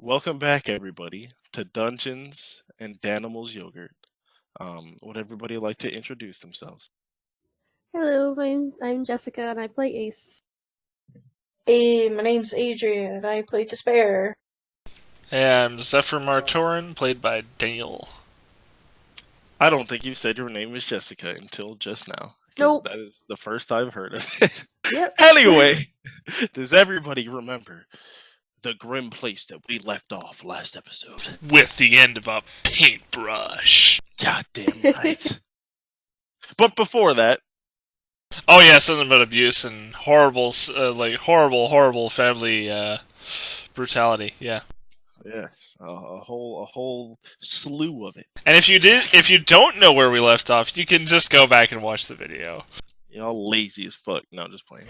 Welcome back, everybody, to Dungeons and Danimals Yogurt. Would everybody like to introduce themselves? Hello, I'm Jessica and I play Ace. Hey, my name's Adrian, and I play Despair. And Zephyr Martorin, played by Daniel. I don't think you said your name is Jessica until just now. Nope. That is the first I've heard of it. Yep. Anyway, does everybody remember the grim place that we left off last episode? With the end of a paintbrush. God damn right. But before that... Oh yeah, something about abuse and horrible family brutality, yeah. Yes, a whole slew of it. And if you don't know where we left off, you can just go back and watch the video. Y'all lazy as fuck. No, I'm just playing.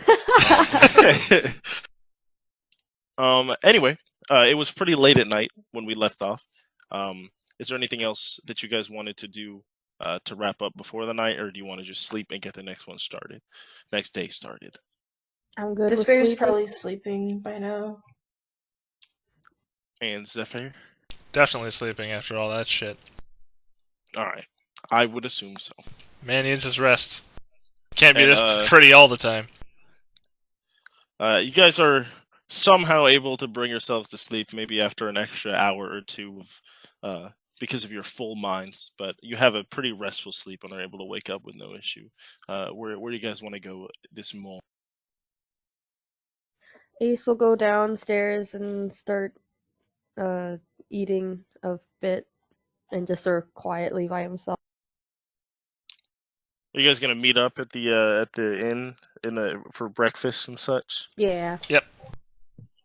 Anyway, it was pretty late at night when we left off. Is there anything else that you guys wanted to do to wrap up before the night, or do you want to just sleep and get the next day started? I'm good. Despair's probably sleeping by now. And Zephyr? Definitely sleeping after all that shit. Alright. I would assume so. Man needs his rest. Can't be this pretty all the time. You guys are somehow able to bring yourselves to sleep, maybe after an extra hour or two of because of your full minds, but you have a pretty restful sleep and are able to wake up with no issue. Where do you guys want to go this morning? Ace will go downstairs and start eating a bit and just sort of quietly by himself. Are you guys gonna meet up at the inn for breakfast and such? Yeah. Yep.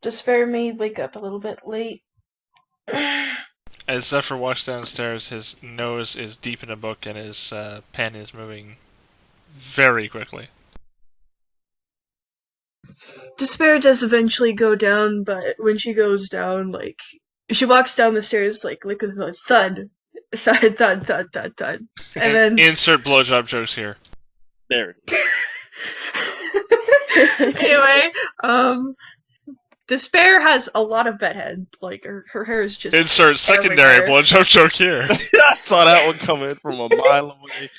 Despair may wake up a little bit late. As Zephyr walks downstairs, his nose is deep in a book and his pen is moving very quickly. Despair does eventually go down, but when she goes down, she walks down the stairs, with a thud. Thud, thud, thud, thud, thud. And then... Insert blowjob jokes here. There. Anyway, Despair has a lot of bedhead. Her hair is just... Insert secondary blowjob joke here. I saw that one coming from a mile away.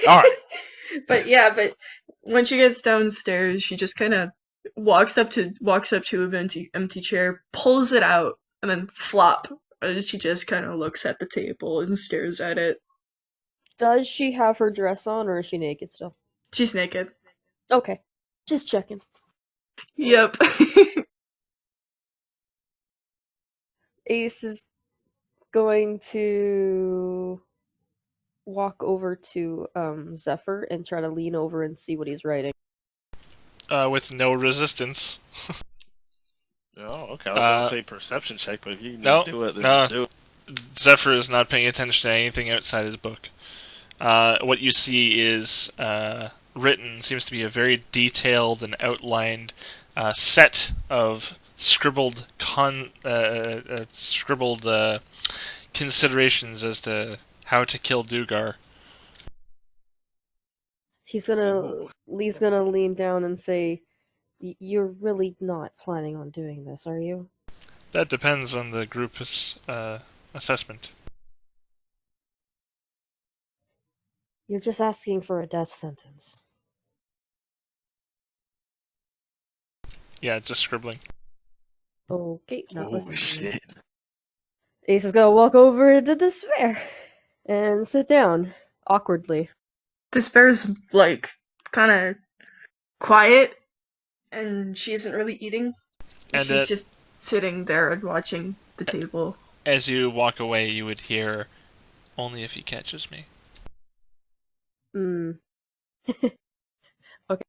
Alright. But when she gets downstairs, she just kind of walks up to an empty chair, pulls it out, and then flop. And she just kind of looks at the table and stares at it. Does she have her dress on, or is she naked still? She's naked. Okay. Just checking. Yep. Ace is going to walk over to Zephyr and try to lean over and see what he's writing. With no resistance. Oh, okay. I was going to say perception check, but if you do it, then no. do it. Zephyr is not paying attention to anything outside his book. What you see is written, seems to be a very detailed and outlined set of scribbled considerations as to how to kill Dugar. He's gonna lean down and say, "You're really not planning on doing this, are you?" That depends on the group's assessment. You're just asking for a death sentence. Yeah, just scribbling. Okay, not listening. Shit. Ace is gonna walk over to Despair and sit down awkwardly. Despair's kind of quiet, and she isn't really eating. And she's just sitting there and watching the table. As you walk away, you would hear, "Only if he catches me." Okay.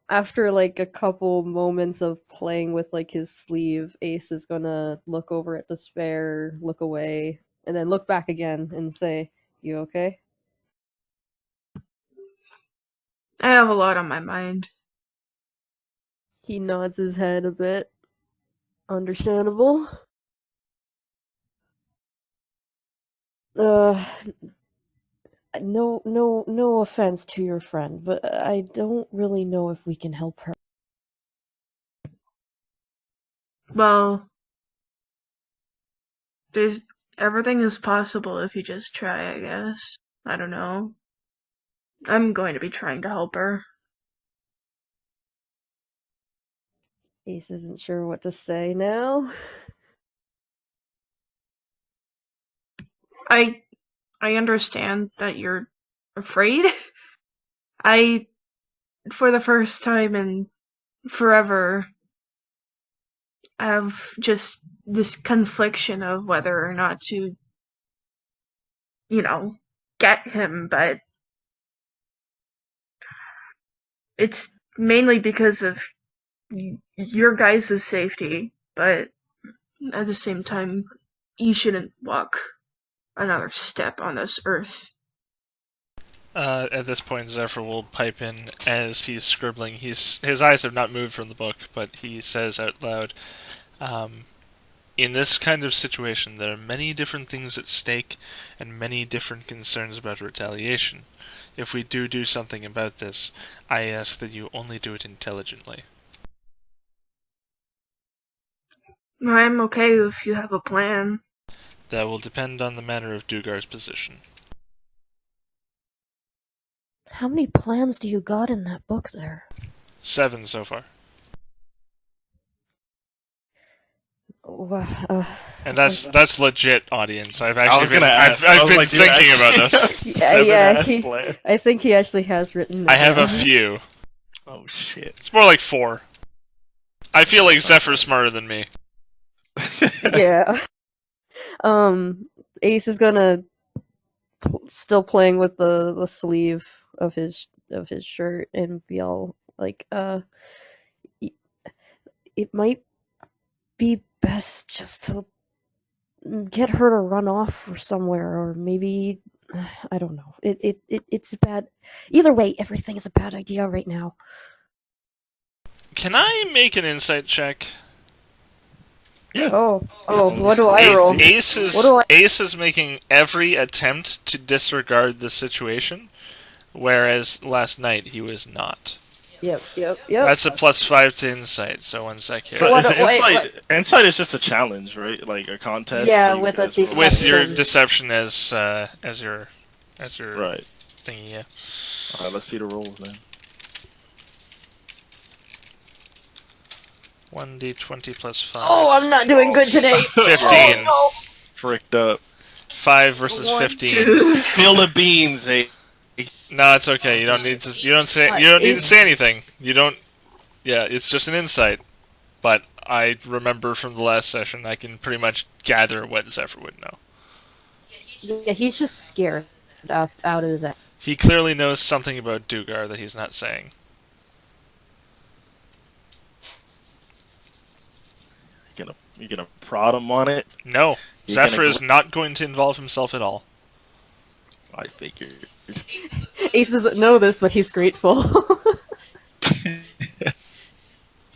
After a couple moments of playing with his sleeve, Ace is gonna look over at Despair, look away, and then look back again and say, "You okay?" I have a lot on my mind. He nods his head a bit. Understandable. No offense to your friend, but I don't really know if we can help her. Well, Everything is possible if you just try, I guess. I don't know. I'm going to be trying to help her. Ace isn't sure what to say now. I understand that you're afraid. For the first time in forever, have just this confliction of whether or not to, get him, but it's mainly because of your guys' safety, but at the same time, you shouldn't walk another step on this earth. At this point, Zephyr will pipe in as he's scribbling. His eyes have not moved from the book, but he says out loud, in this kind of situation, there are many different things at stake and many different concerns about retaliation. If we do something about this, I ask that you only do it intelligently. I'm okay if you have a plan. That will depend on the matter of Dugar's position. How many plans do you got in that book there? 7 so far. And that's legit, audience. I've been thinking about this. I think he actually has written. I have a few. Oh shit! It's more like 4. I feel like Zephyr's smarter than me. Yeah. Ace is gonna still playing with the sleeve of his shirt and be all like, it might be best just to get her to run off or somewhere, or maybe I don't know. It's bad. Either way, everything is a bad idea right now. Can I make an insight check? Yeah. Oh, what do I roll? Ace is making every attempt to disregard the situation, whereas last night he was not. Yep. That's a +5 to insight, so 1 sec here. So insight is just a challenge, right? Like a contest. Yeah, so with a deception. With your deception as your right thingy, yeah. Alright, let's see the rolls, man. 1d20 + 5. Oh, I'm not doing good today. 15. Oh, Fricked up. 5 versus 15. Spill the beans, hey. No, it's okay. You don't need to. You don't need to say anything. You don't. Yeah, it's just an insight. But I remember from the last session, I can pretty much gather what Zephyr would know. Yeah, he's just scared out of his head. He clearly knows something about Dugar that he's not saying. You gonna prod him on it? No, Zephyr is not going to involve himself at all. I figured. Ace doesn't know this, but he's grateful.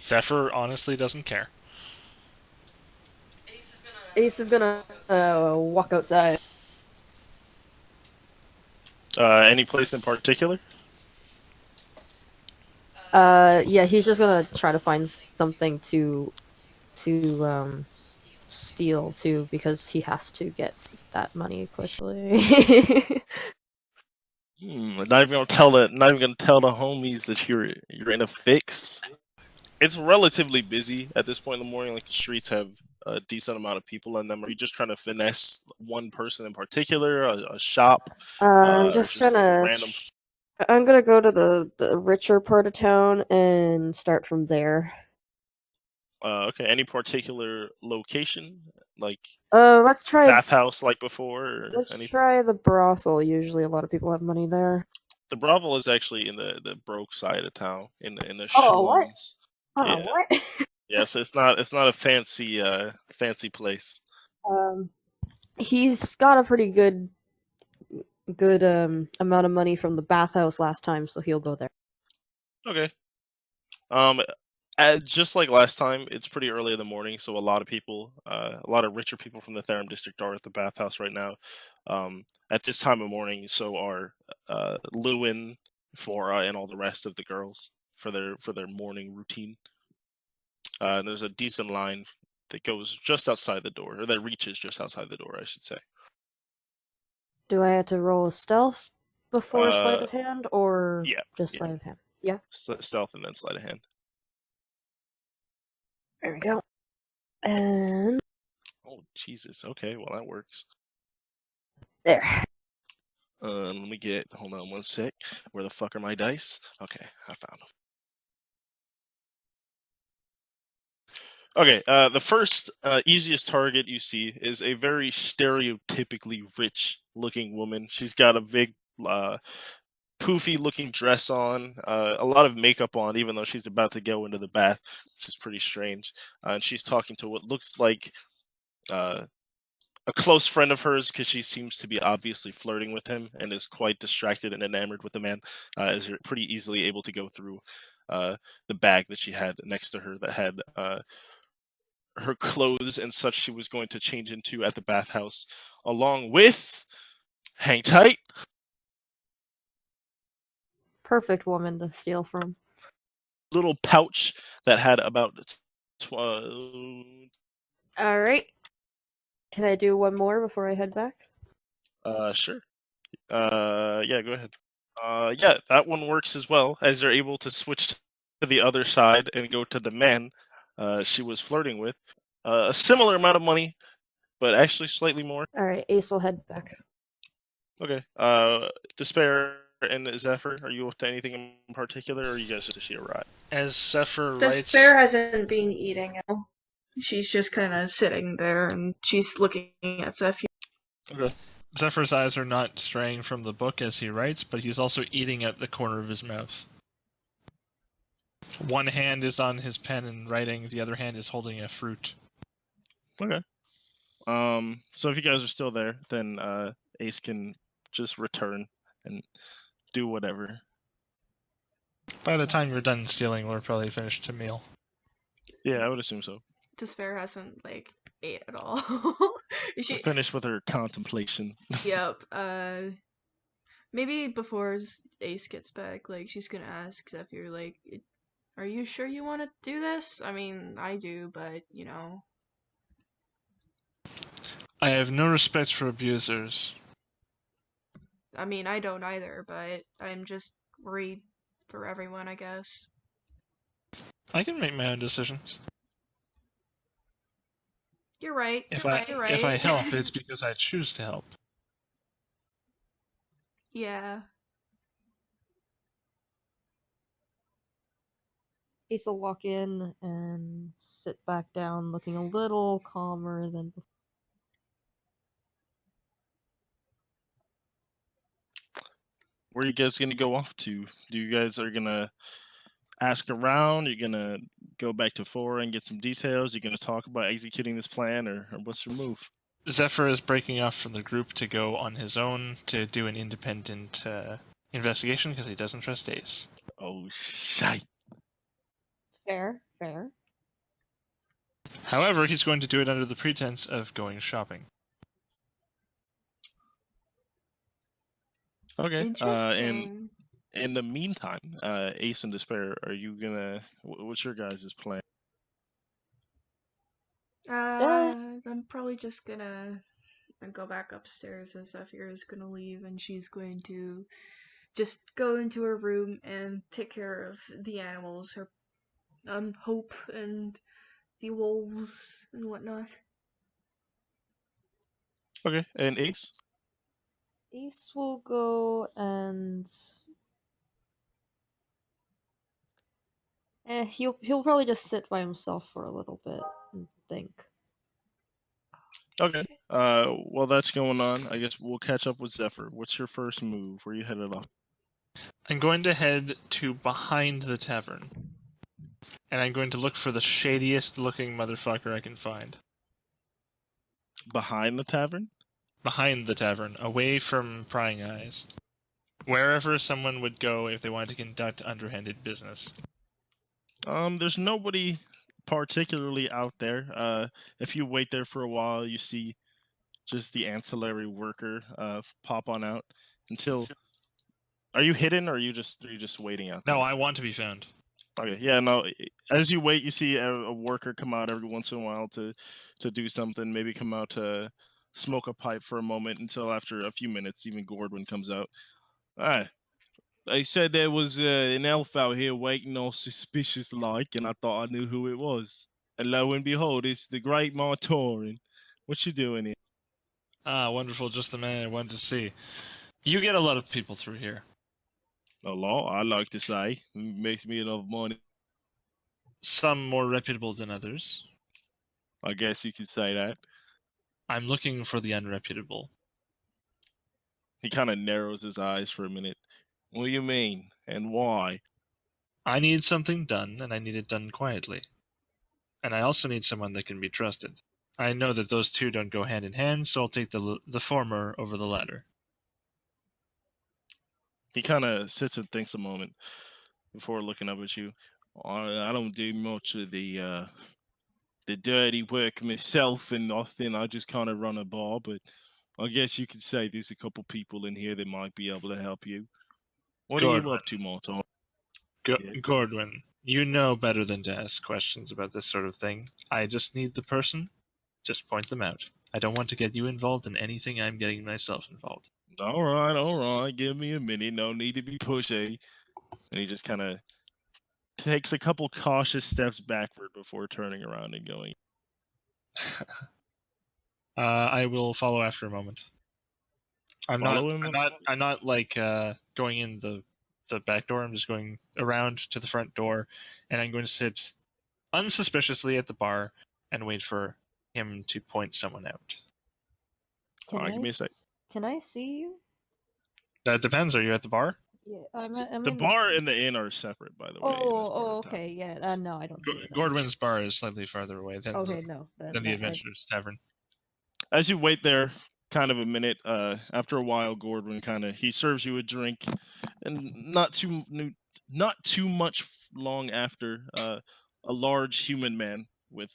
Zephyr honestly doesn't care. Ace is gonna walk outside. Any place in particular? Yeah, he's just gonna try to find something to steal too, because he has to get that money quickly. Not even gonna tell the homies that you're in a fix. It's relatively busy at this point in the morning. Like the streets have a decent amount of people in them. Are you just trying to finesse one person in particular, a shop? Just trying to. Random. I'm gonna go to the richer part of town and start from there. Okay. Any particular location, like let's try bathhouse, like before? Or let's anything? try the brothel. Usually, a lot of people have money there. The brothel is actually in the broke side of town, in the Oh, what? slums. Oh, Yeah. what? Yeah, so it's not a fancy place. He's got a pretty good amount of money from the bathhouse last time, so he'll go there. Okay. Just like last time, it's pretty early in the morning, so a lot of people, a lot of richer people from the Therum district are at the bathhouse right now. At this time of morning, so are Lewin, Flora, and all the rest of the girls for their morning routine. There's a decent line that goes just outside the door, or that reaches just outside the door, I should say. Do I have to roll a stealth before sleight of hand, or yeah, just yeah. sleight of hand? Yeah. Stealth and then sleight of hand. There we go. And Oh, Jesus. Okay, well, that works. there. Let me get, hold on one sec. Where the fuck are my dice? Okay, I found them. Okay, the first easiest target you see is a very stereotypically rich-looking woman. She's got a big, poofy-looking dress on, a lot of makeup on, even though she's about to go into the bath, which is pretty strange. And she's talking to what looks like a close friend of hers, because she seems to be obviously flirting with him and is quite distracted and enamored with the man. Is pretty easily able to go through the bag that she had next to her that had her clothes and such she was going to change into at the bathhouse, along with, hang tight, Perfect woman to steal from. little pouch that had about Alright. Can I do one more before I head back? sure. Yeah, go ahead. Yeah, that one works as well, as they're able to switch to the other side and go to the man she was flirting with. A similar amount of money, but actually slightly more. Alright, Ace will head back. Okay. Despair and Zephyr, are you up to anything in particular, or are you guys just see a ride? As Zephyr The writes, Despair hasn't been eating at all. She's just kind of sitting there and she's looking at Zephyr. Okay. Zephyr's eyes are not straying from the book as he writes, but he's also eating at the corner of his mouth. One hand is on his pen and writing, the other hand is holding a fruit. Okay. So if you guys are still there, then Ace can just return and do whatever. By the time you're done stealing, we're probably finished a meal. Yeah, I would assume so. Despair hasn't, ate at all. Let's finish with her contemplation. Yep, maybe before Ace gets back, she's gonna ask Zephyr, are you sure you want to do this? I mean, I do, but, I have no respect for abusers. I mean, I don't either, but I'm just worried for everyone, I guess. I can make my own decisions. You're right. If You're right. I help, it's because I choose to help. Yeah. Ace will walk in and sit back down, looking a little calmer than before. Where are you guys gonna go off to? Do you guys are gonna ask around? You're gonna go back to 4 and get some details? You're gonna talk about executing this plan, or what's your move? Zephyr is breaking off from the group to go on his own to do an independent investigation because he doesn't trust Ace. Oh, shite. Fair, fair. However, he's going to do it under the pretense of going shopping. Okay. Interesting. In the meantime, Ace and Despair, are you gonna? What's your guys' plan? I'm probably just gonna go back upstairs as Zephyr is gonna leave, and she's going to just go into her room and take care of the animals, her Hope and the wolves and whatnot. Okay. And Ace. Ace will go and he'll probably just sit by himself for a little bit and think. Okay. While that's going on, I guess we'll catch up with Zephyr. What's your first move? Where you headed off? I'm going to head to behind the tavern. And I'm going to look for the shadiest looking motherfucker I can find. Behind the tavern? Behind the tavern, away from prying eyes. Wherever someone would go if they wanted to conduct underhanded business. There's nobody particularly out there. If you wait there for a while, you see just the ancillary worker pop on out until. Are you hidden, or are you just waiting out there? No, I want to be found. Okay, yeah, no. As you wait, you see a worker come out every once in a while to do something. Maybe come out to smoke a pipe for a moment until after a few minutes, even Gordwin comes out. Ah, they said there was an elf out here waiting all suspicious like, and I thought I knew who it was. And lo and behold, it's the great Martorin. What you doing here? Ah, wonderful, just the man I wanted to see. You get a lot of people through here. A law, I like to say. Makes me enough money. Some more reputable than others. I guess you could say that. I'm looking for the unreputable. He kind of narrows his eyes for a minute. What do you mean? And why? I need something done, and I need it done quietly. And I also need someone that can be trusted. I know that those two don't go hand in hand, so I'll take the former over the latter. He kind of sits and thinks a moment before looking up at you. I don't do much of the dirty work myself and nothing. I just kind of run a bar, but I guess you could say there's a couple people in here that might be able to help you. What are you Gordwin. up to, Martin? Yeah. Gordwin, you know better than to ask questions about this sort of thing. I just need the person. Just point them out. I don't want to get you involved in anything I'm getting myself involved. All right. Give me a minute. No need to be pushy. And he just kind of takes a couple cautious steps backward before turning around and going. I will follow after a moment. I'm not. Follow him? I'm not like going in the back door. I'm just going around to the front door, and I'm going to sit unsuspiciously at the bar and wait for him to point someone out. All right, give me a sec. Can I see you? That depends. Are you at the bar? Yeah, I'm The in bar and the inn are separate, by the way. in this part of town. okay, yeah. No, I don't see you. Then. Gordwin's bar is slightly farther away than Okay, no. than the Adventurers Tavern. As you wait there, kind of a minute, after a while, Gordwin he serves you a drink, and not too much long after, a large human man with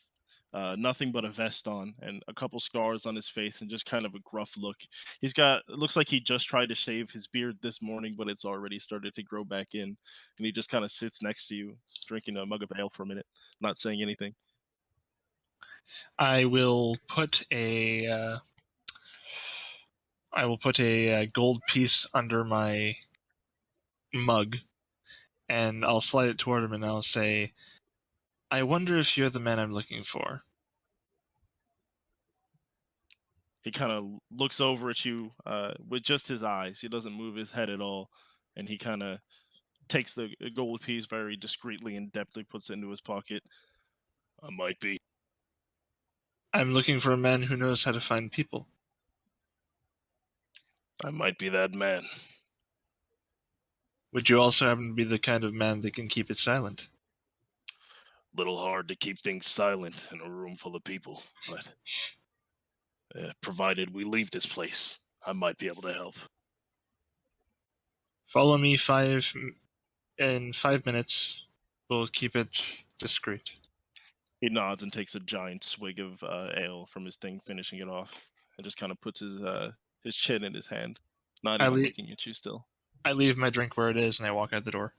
nothing but a vest on and a couple scars on his face and just kind of a gruff look. It looks like he just tried to shave his beard this morning, but it's already started to grow back in, and he just kind of sits next to you, drinking a mug of ale for a minute, not saying anything. I will put a gold piece under my mug, and I'll slide it toward him, and I'll say, "I wonder if you're the man I'm looking for." He kind of looks over at you with just his eyes. He doesn't move his head at all, and he kind of takes the gold piece very discreetly and deftly puts it into his pocket. I might be. I'm looking for a man who knows how to find people. I might be that man. Would you also happen to be the kind of man that can keep it silent? Little hard to keep things silent in a room full of people, but provided we leave this place, I might be able to help. Follow me in 5 minutes. We'll keep it discreet. He nods and takes a giant swig of ale from his thing, finishing it off, and just kind of puts his chin in his hand, not even looking at you still. I leave my drink where it is, and I walk out the door.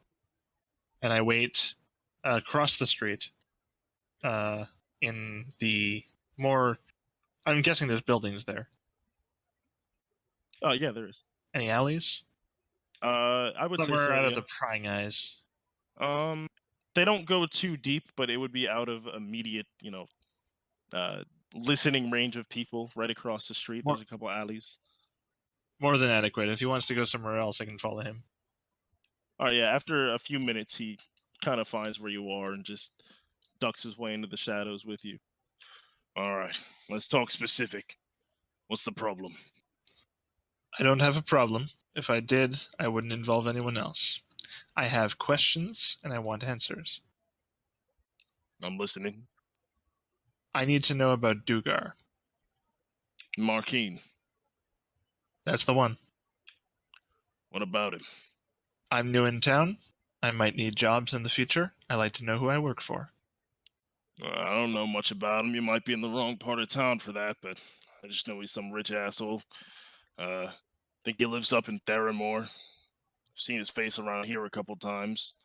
And I wait across the street in the more... I'm guessing there's buildings there. Oh, yeah, there is. Any alleys? I would say so, Somewhere out yeah. of the prying eyes. They don't go too deep, but it would be out of immediate, listening range of people right across the street. There's a couple alleys. More than adequate. If he wants to go somewhere else, I can follow him. Oh yeah, after a few minutes, he kind of finds where you are and just ducks his way into the shadows with you. All right, let's talk specific. What's the problem? I don't have a problem. If I did, I wouldn't involve anyone else. I have questions, and I want answers. I'm listening. I need to know about Dugar. Markeen. That's the one. What about him? I'm new in town. I might need jobs in the future. I like to know who I work for. I don't know much about him. You might be in the wrong part of town for that, but I just know he's some rich asshole. Think he lives up in Theramore. I've seen his face around here a couple times.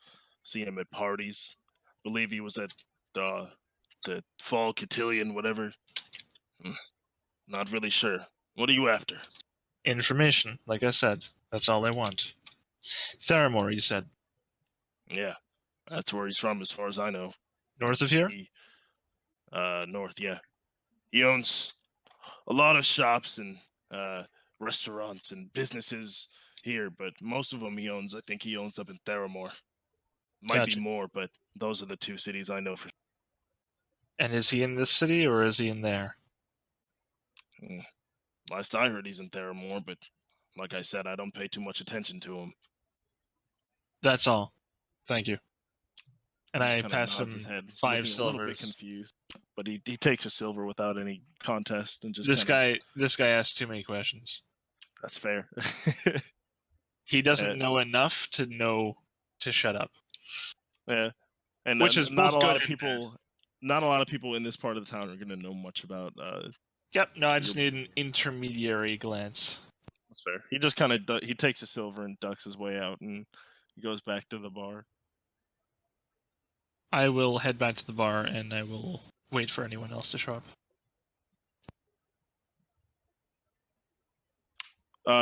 see him at parties. Believe he was at the Fall Cotillion, whatever. Not really sure. What are you after? Information, like I said. That's all I want. Theramore, you said. Yeah, that's where he's from, as far as I know. North of here? North, yeah. He owns a lot of shops and restaurants and businesses here, but most of them I think he owns up in Theramore. Might be Gotcha. more, but those are the two cities I know for. And is he in this city or is he in there? Last I heard, he's in Theramore, but like I said, I don't pay too much attention to him. That's all. Thank you. And He just I kind of pass nods his him head, 5 looking a little bit silvers. confused. But he takes a silver without any contest and just This kinda, guy asks too many questions. That's fair. He doesn't Uh, know enough to know to shut up. yeah, and Which is not both a lot good of and people. Not a lot of people in this part of the town are going to know much about. Yep, no, I just You're- need an intermediary glance. That's fair. He just kind of he takes a silver and ducks his way out, and he goes back to the bar. I will head back to the bar and I will wait for anyone else to show up.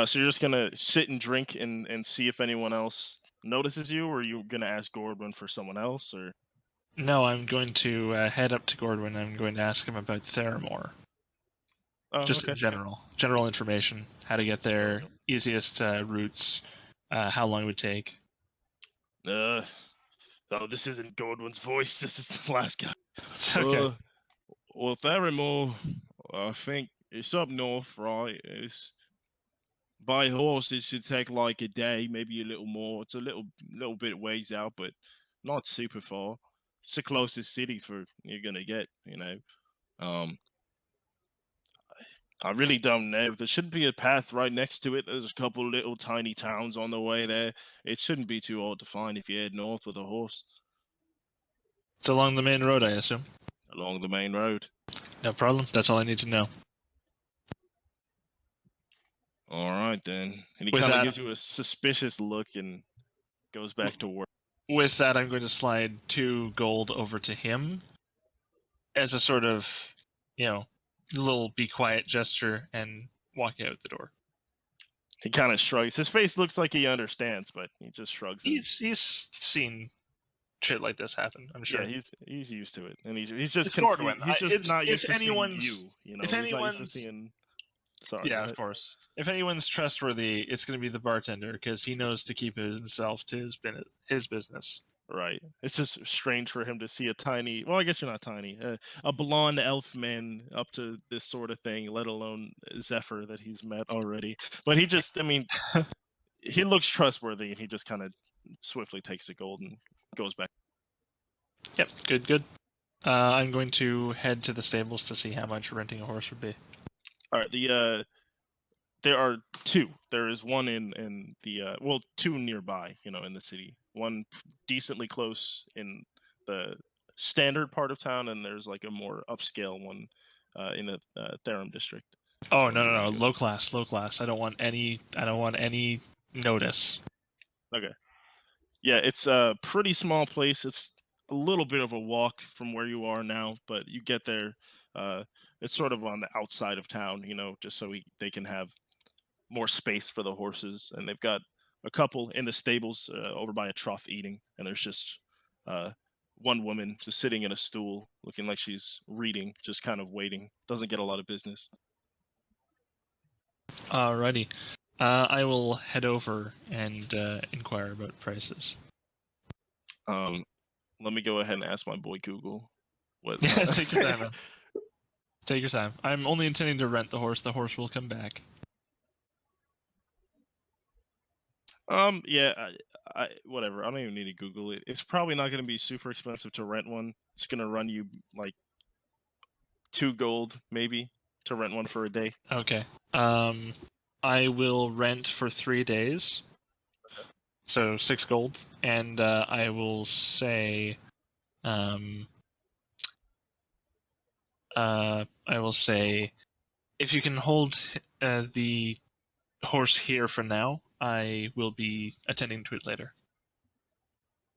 So you're just gonna sit and drink and see if anyone else notices you, or are you gonna ask Gordwin for someone else, or? No, I'm going to head up to Gordwin. I'm going to ask him about Theramore. Oh, Just okay. in general information, how to get there, easiest routes, how long it would take. Oh, this isn't Gordwin's voice. This is the last guy. It's okay. Well, Theramore, I think it's up north, right? It's by horse. It should take like a day, maybe a little more. It's a little bit ways out, but not super far. It's the closest city for you're gonna get. Um, I really don't know. There should be a path right next to it. There's a couple little tiny towns on the way there. It shouldn't be too hard to find if you head north with a horse It's along the main road, I assume. along the main road. No problem. That's all I need to know. All right, then. And he With kind of that- gives you a suspicious look and goes back to work. With that, I'm going to slide 2 gold over to him as a sort of, little be quiet gesture and walk out the door. He kind of shrugs. His face looks like he understands, but he just shrugs. He's seen shit like this happen, I'm sure. Yeah, he's used to it, and he's just It's confused. Gordwin. He's just not used to seeing anyone's- you. if he's not used to anyone's- seeing. Sorry. Yeah, of course. If anyone's trustworthy, it's going to be the bartender because he knows to keep himself to his business. Right. It's just strange for him to see a tiny. Well, I guess you're not tiny. A blonde elf man up to this sort of thing, let alone Zephyr that he's met already. But he just, he looks trustworthy, and he just kind of swiftly takes the gold and goes back. Yep, good. I'm going to head to the stables to see how much renting a horse would be. All right. There are 2. There is one in the two nearby, in the city. One decently close in the standard part of town, and there's like a more upscale one in the Therum district. Oh So no, low class. I don't want any notice. Okay. Yeah, it's a pretty small place. It's a little bit of a walk from where you are now, but you get there. It's sort of on the outside of town, just so they can have more space for the horses, and they've got a couple in the stables over by a trough eating, and there's just one woman just sitting in a stool looking like she's reading, just kind of waiting. Doesn't get a lot of business. Alrighty. I will head over and inquire about prices. Let me go ahead and ask my boy Google what. Yeah, take your time, man. Take your time. I'm only intending to rent the horse. The horse will come back. Yeah, whatever. I don't even need to Google it. It's probably not going to be super expensive to rent one. It's going to run you like 2 gold, maybe, to rent one for a day. Okay. I will rent for 3 days. So 6 gold, and I will say, if you can hold the horse here for now, I will be attending to it later.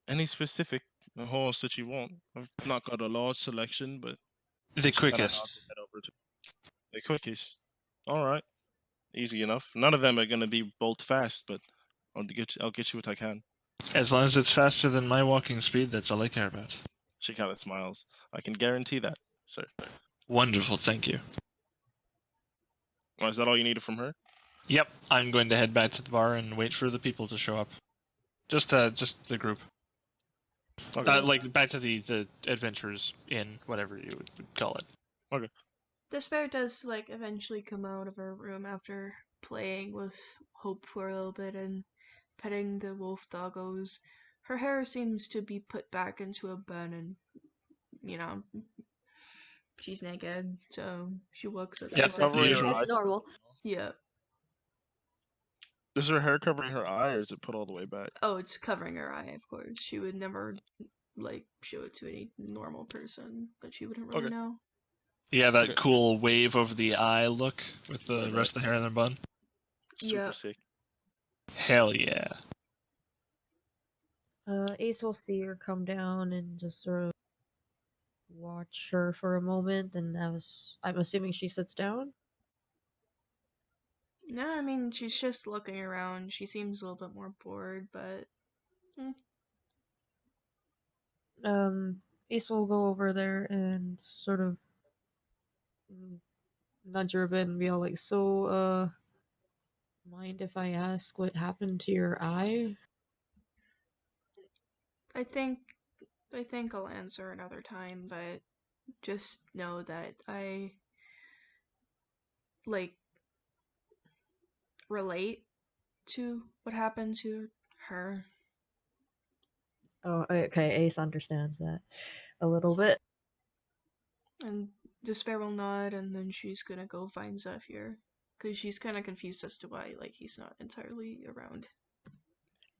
Any specific horse that you want? I've not got a large selection, but The she kinda nods quickest. her head over to the quickest. All right, easy enough. None of them are gonna be bolt fast, but I'll get you what I can. As long as it's faster than my walking speed, that's all I care about. She kind of smiles. I can guarantee that, sir. Wonderful, thank you. Oh, is that all you needed from her? Yep, I'm going to head back to the bar and wait for the people to show up. Just the group. Okay. Like back to the adventurers inn, whatever you would call it. Okay. Despair does like eventually come out of her room after playing with Hope for a little bit and petting the wolf doggos. Her hair seems to be put back into a bun and, you know, she's naked, so she walks up. Yeah, She's covering usual. her That's eyes. normal. Yeah. Is her hair covering her eye, or is it put all the way back? Oh, it's covering her eye, of course. She would never like show it to any normal person that she wouldn't really Okay. know. Yeah, that Okay. cool wave over the eye look with the Right, rest of the hair in the bun. Super Yeah. sick. Hell yeah. Ace will see her come down and just sort of watch her for a moment, and I'm assuming she sits down. No, I mean she's just looking around. She seems a little bit more bored, but Ace will go over there and sort of nudge her a bit and be all like, "So, mind if I ask what happened to your eye?" I think I'll answer another time, but just know that I like relate to what happened to her. Oh, okay. Ace understands that a little bit. And Despair will nod, and then she's gonna go find Zephyr, because she's kind of confused as to why like he's not entirely around.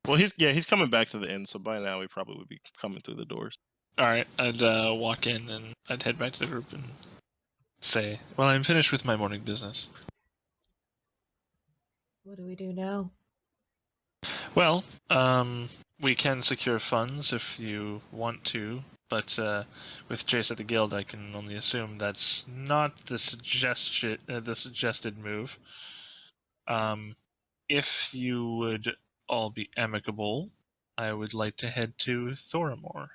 Well, he's coming back to the inn, so by now he probably would be coming through the doors. Alright, I'd walk in and I'd head back to the group and say, well, I'm finished with my morning business. What do we do now? Well, we can secure funds if you want to, but with Chase at the guild, I can only assume that's not the suggested move. If you would all be amicable, I would like to head to Thoramore.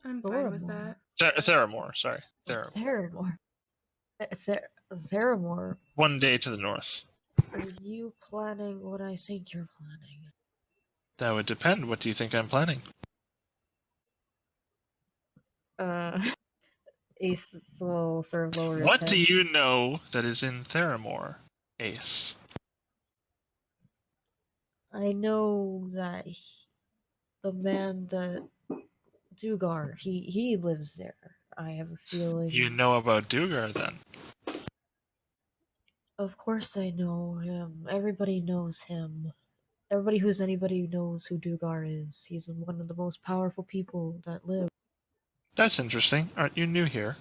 I'm fine with that. Theramore, sorry. Theramore. Theramore. One day to the north. Are you planning what I think you're planning? That would depend. What do you think I'm planning? Ace will sort of lower his What head. do you know that is in Theramore, Ace? I know that the man that Dugar, he lives there. I have a feeling. You know about Dugar, then? Of course I know him. Everybody knows him. Everybody who's anybody knows who Dugar is. He's one of the most powerful people that live. That's interesting. Aren't you new here?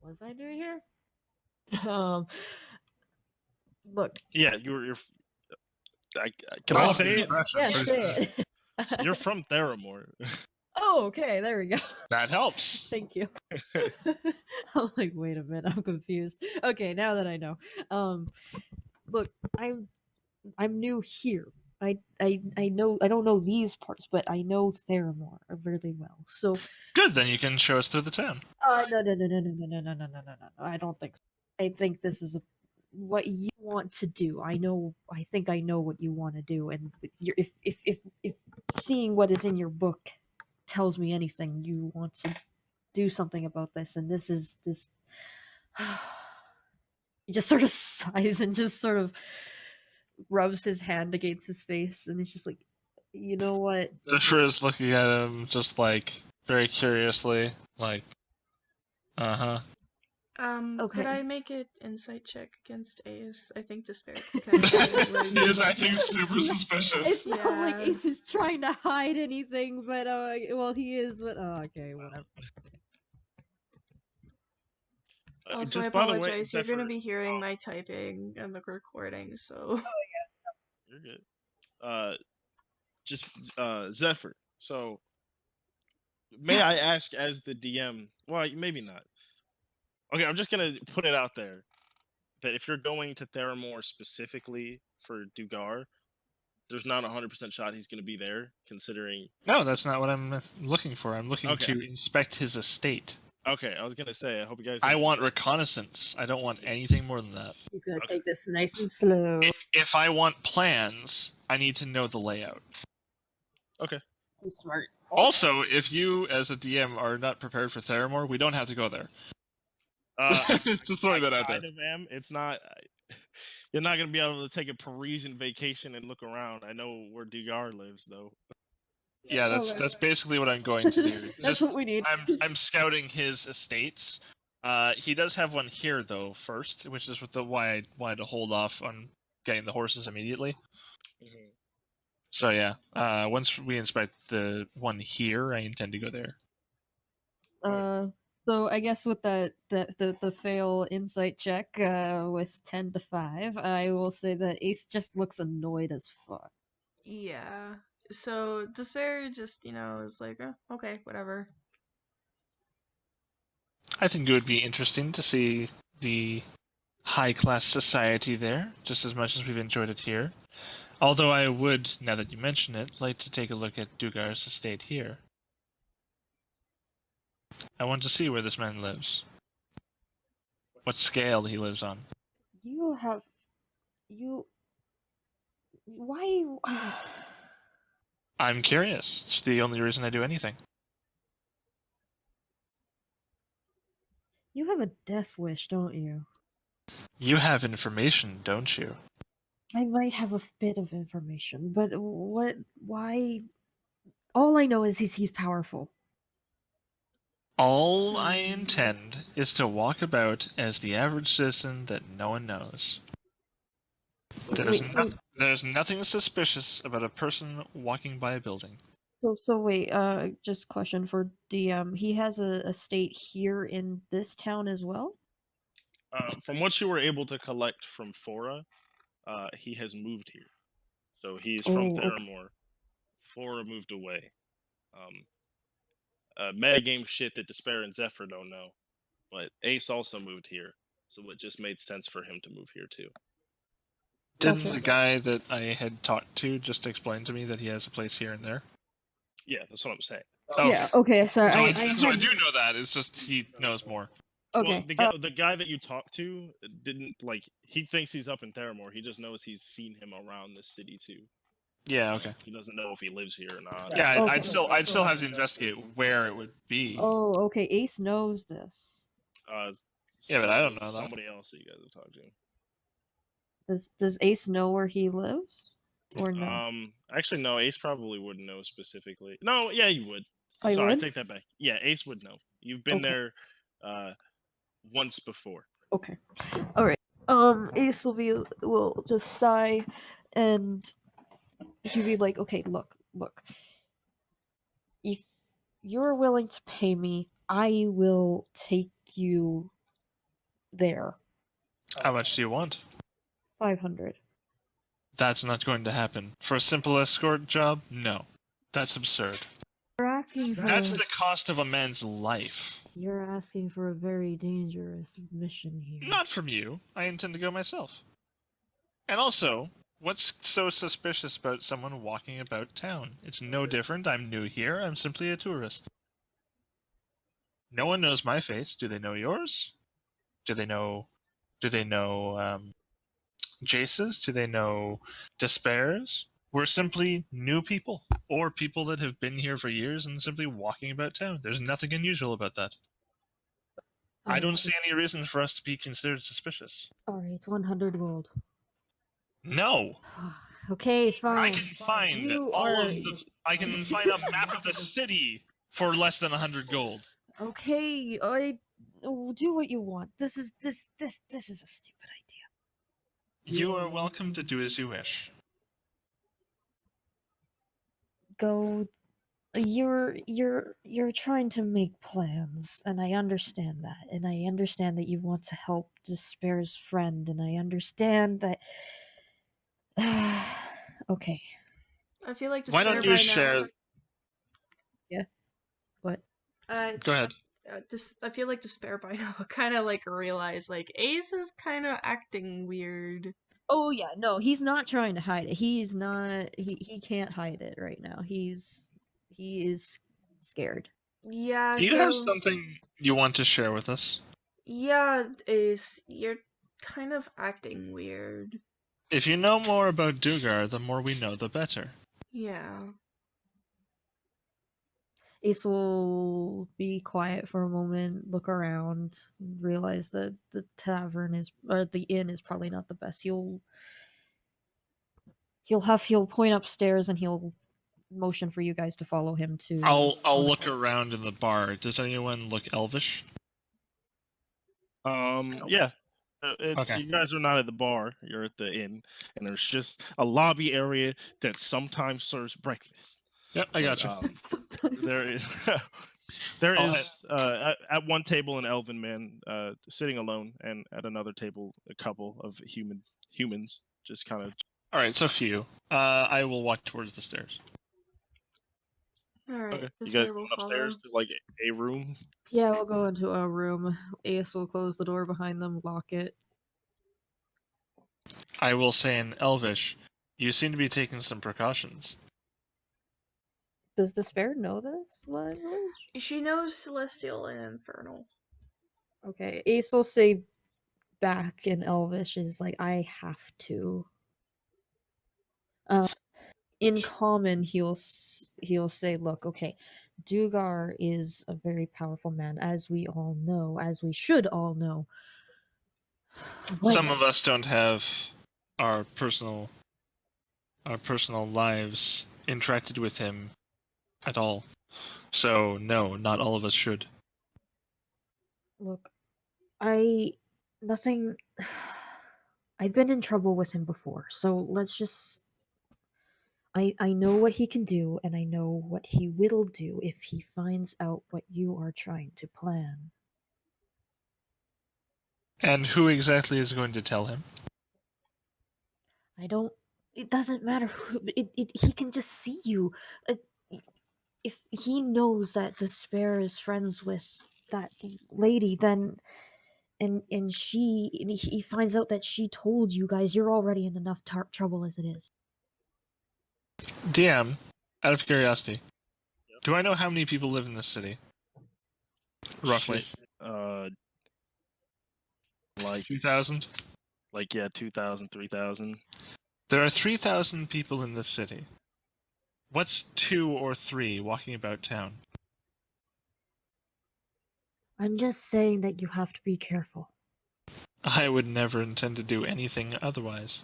Was I new here? Um, look. Yeah, can I say it? Yeah, say it. You're from Theramore. Oh, okay, there we go. That helps. Thank you. I'm like, wait a minute, I'm confused. Okay, now that I know. Look, I'm new here. I know I don't know these parts, but I know Theramore really well. So Good, then you can show us through the town. no. I don't think so. I think this is what you want to do. I think I know what you want to do, and if seeing what is in your book tells me anything, you want to do something about this, and this is this. He just sort of sighs and just sort of rubs his hand against his face, and he's just like, you know what? Zephyr is looking at him just like very curiously, like, uh-huh. Okay. Could I make an insight check against Ace? I think Despair kind of He is acting super suspicious. It's not like Yeah. Ace is trying to hide anything, but well, he is. But okay, whatever. Also, I Just by the way, apologize. You're Zephyr, gonna be hearing my typing and the recording, so you're good. just Zephyr. So, may I ask, as the DM? Well, maybe not. Okay, I'm just gonna put it out there that if you're going to Theramore specifically for Dugar, there's not a 100% shot he's gonna be there, considering. No, that's not what I'm looking for. I'm looking Okay. to inspect his estate. Okay, I was gonna say. I hope you guys. I want reconnaissance. I don't want anything more than that. He's gonna Okay. take this nice and slow. If I want plans, I need to know the layout. Okay. He's smart. Also, if you, as a DM, are not prepared for Theramore, we don't have to go there. Just throwing that out there. Kind of am. It's not. You're not gonna be able to take a Parisian vacation and look around. I know where Dugar lives, though. Yeah, Okay. that's basically what I'm going to do. That's what we need. I'm scouting his estates. He does have one here though first, which is why I wanted to hold off on getting the horses immediately. Mhm. So yeah, once we inspect the one here, I intend to go there. So I guess with the fail insight check with 10 to 5, I will say that Ace just looks annoyed as fuck. Yeah. So Despair just, is like, okay, whatever. I think it would be interesting to see the high-class society there, just as much as we've enjoyed it here. Although I would, now that you mention it, like to take a look at Dugar's estate here. I want to see where this man lives. What scale he lives on. Why? I'm curious. It's the only reason I do anything. You have a death wish, don't you? You have information, don't you? I might have a bit of information, but why? All I know is he's powerful. All I intend is to walk about as the average citizen that no one knows. There's nothing suspicious about a person walking by a building. So wait, just question for DM. He has a estate here in this town as well? From what you were able to collect from Fora, he has moved here. So he's from Theramore. Fora moved away. Metagame shit that Despair and Zephyr don't know. But Ace also moved here. So it just made sense for him to move here too. Didn't Gotcha. the guy that I had talked to just explain to me that he has a place here and there? Yeah, that's what I'm saying. Oh, Yeah, okay, sorry. So I do know that, it's just he knows more. Okay. Well, the guy that you talked to didn't he thinks he's up in Theramore. He just knows he's seen him around this city too. Yeah, okay. He doesn't know if he lives here or not. Yeah, Okay. I'd still have to investigate where it would be. Oh, okay. Ace knows this. Yeah, but I don't know that. Somebody else that you guys have talked to. Does Ace know where he lives? Or no? Actually, no. Ace probably wouldn't know specifically. No, yeah, you would. Oh, you Sorry, would? I take that back. Yeah, Ace would know. You've been Okay. there once before. Okay. All right. Ace will just sigh, and he'll be like, "Okay, look. If you're willing to pay me, I will take you there. How much do you want? 500. That's not going to happen. For a simple escort job? No. That's absurd. You're asking for. That's the cost of a man's life. You're asking for a very dangerous mission here. Not from you. I intend to go myself. And also, what's so suspicious about someone walking about town? It's no different. I'm new here. I'm simply a tourist. No one knows my face. Do they know yours? Do they know Jace's? Do they know Despair's? We're simply new people, or people that have been here for years and simply walking about town. There's nothing unusual about that. I don't see any reason for us to be considered suspicious. Alright, 100 gold. No! Okay, fine. I can find I can find a map of the city for less than 100 gold. Okay, do what you want. This is a stupid idea. You are welcome to do as you wish. Go. You're trying to make plans, and I understand that. And I understand that you want to help Despair's friend, and I understand that. Okay. I feel like Why Despair don't you by share? What? now. Go ahead. I feel like Despair by now kind of like realize like Ace is kind of acting weird. Oh yeah, no, he's not trying to hide it. He's not. He can't hide it right now. He is scared. Yeah, Do you have so something you want to share with us? yeah, Ace, you're kind of acting weird. If you know more about Dugar, the more we know, the better. Yeah. Ace will be quiet for a moment, look around, realize that the tavern is or the inn is probably not the best. He'll point upstairs and he'll motion for you guys to follow him to. I'll look around in the bar. Does anyone look elvish? Yeah. Okay. You guys are not at the bar. You're at the inn, and there's just a lobby area that sometimes serves breakfast. Yep, I got you. Sometimes. There is there I'll is at one table an elven man sitting alone, and at another table a couple of humans just kind of. All right, so few. I will walk towards the stairs. Alright, Okay. You Despair guys will going follow. upstairs to like a room? Yeah, we'll go into a room. Ace will close the door behind them, lock it. I will say in elvish, you seem to be taking some precautions. Does Despair know this language? She knows Celestial and Infernal. Okay, Ace will say back in Elvish is like, I have to. In common, he'll say, look, okay, Dugar is a very powerful man, as we all know, as we should all know. But Some of us don't have our personal lives interacted with him at all. So no, not all of us should. look, nothing. I've been in trouble with him before, so let's just. I know what he can do, and I know what he will do if he finds out what you are trying to plan. And who exactly is going to tell him? I don't. It doesn't matter who. He can just see you. Uh, if he knows that Despair is friends with that lady, then and he finds out that she told you guys, you're already in enough trouble as it is. DM, out of curiosity, do I know how many people live in this city? Roughly. Shit, Like 2,000? like yeah, 2,000, 3,000. There are 3,000 people in this city. What's 2 or 3 walking about town? I'm just saying that you have to be careful. I would never intend to do anything otherwise.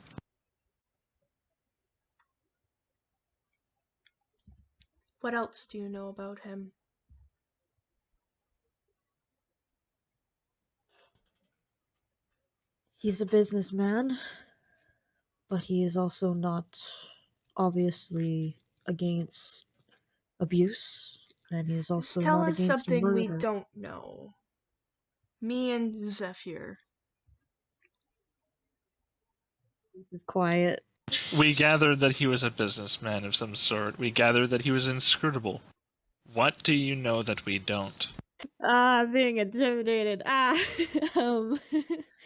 What else do you know about him? He's a businessman, but he is also not obviously against abuse, and he is also Tell not us against something we murder. don't know. Me and Zephyr. This is quiet. We gathered that he was a businessman of some sort. We gathered that he was inscrutable. What do you know that we don't? I'm being intimidated. Um.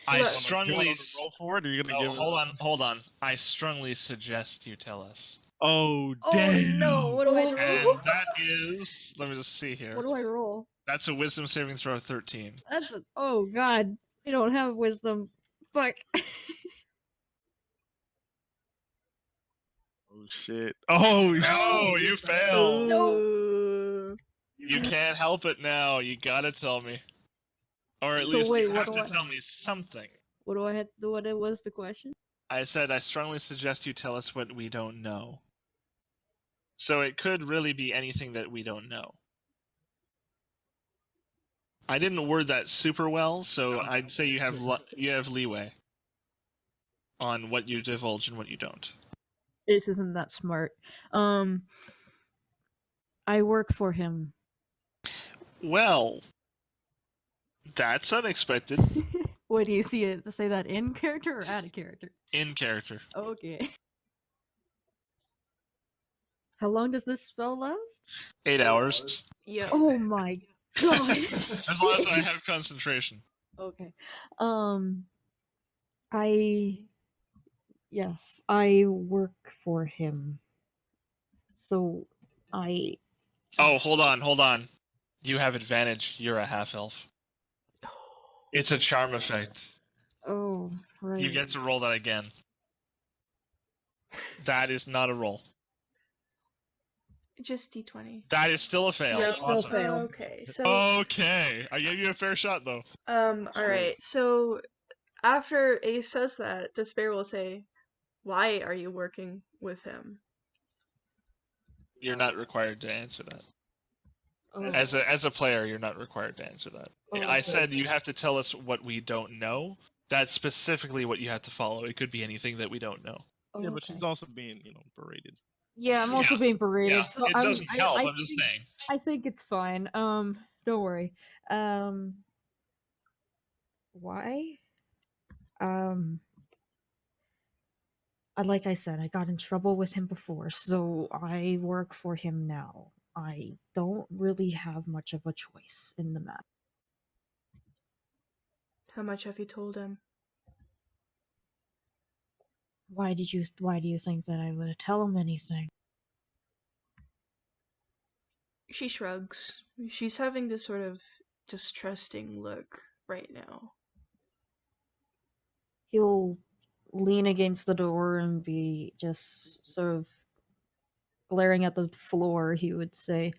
I Look. strongly... roll for it. Or are you gonna give? hold on. I strongly suggest you tell us. Oh Oh damn! no! What do I And roll? that is... Let me just see here. What do I roll? That's a wisdom saving throw of 13. That's a. Oh god! I don't have wisdom. Fuck. Oh shit! Oh No, you failed! No. You can't help it now. You gotta tell me. Or at So least wait, you what have do to I- tell me something. What do I have? What was the question? I said I strongly suggest you tell us what we don't know. So it could really be anything that we don't know. I didn't word that super well, so I'd say you have leeway on what you divulge and what you don't. This isn't that smart. I work for him. Well, that's unexpected. What do you see it to say that in character or out of character? In character. Okay. How long does this spell last? 8 hours. Yep. Oh my god! As long as I have concentration. Okay. Yes, I work for him. So, I... Oh, hold on. You have advantage. You're a half-elf. It's a charm effect. Oh, right. You get to roll that again. That is not a roll. Just D20. That is still a fail. Yep. Still Awesome. fail. Okay, so Okay, I gave you a fair shot though. alright, so after Ace says that, Despair will say, "Why are you working with him?" You're not required to answer that. Oh, As a player, you're not required to answer that. Oh, I okay. said you have to tell us what we don't know. That's specifically what you have to follow. It could be anything that we don't know. Yeah, but okay. she's also being, berated. Yeah, I'm also being berated. Yeah, So it doesn't help. I'm just saying. I think it's fine. Don't worry. Why? Like I said, I got in trouble with him before, so I work for him now. I don't really have much of a choice in the matter. How much have you told him? Why do you think that I would tell him anything? She shrugs. She's having this sort of distrusting look right now. He'll lean against the door and be just sort of glaring at the floor. He would say,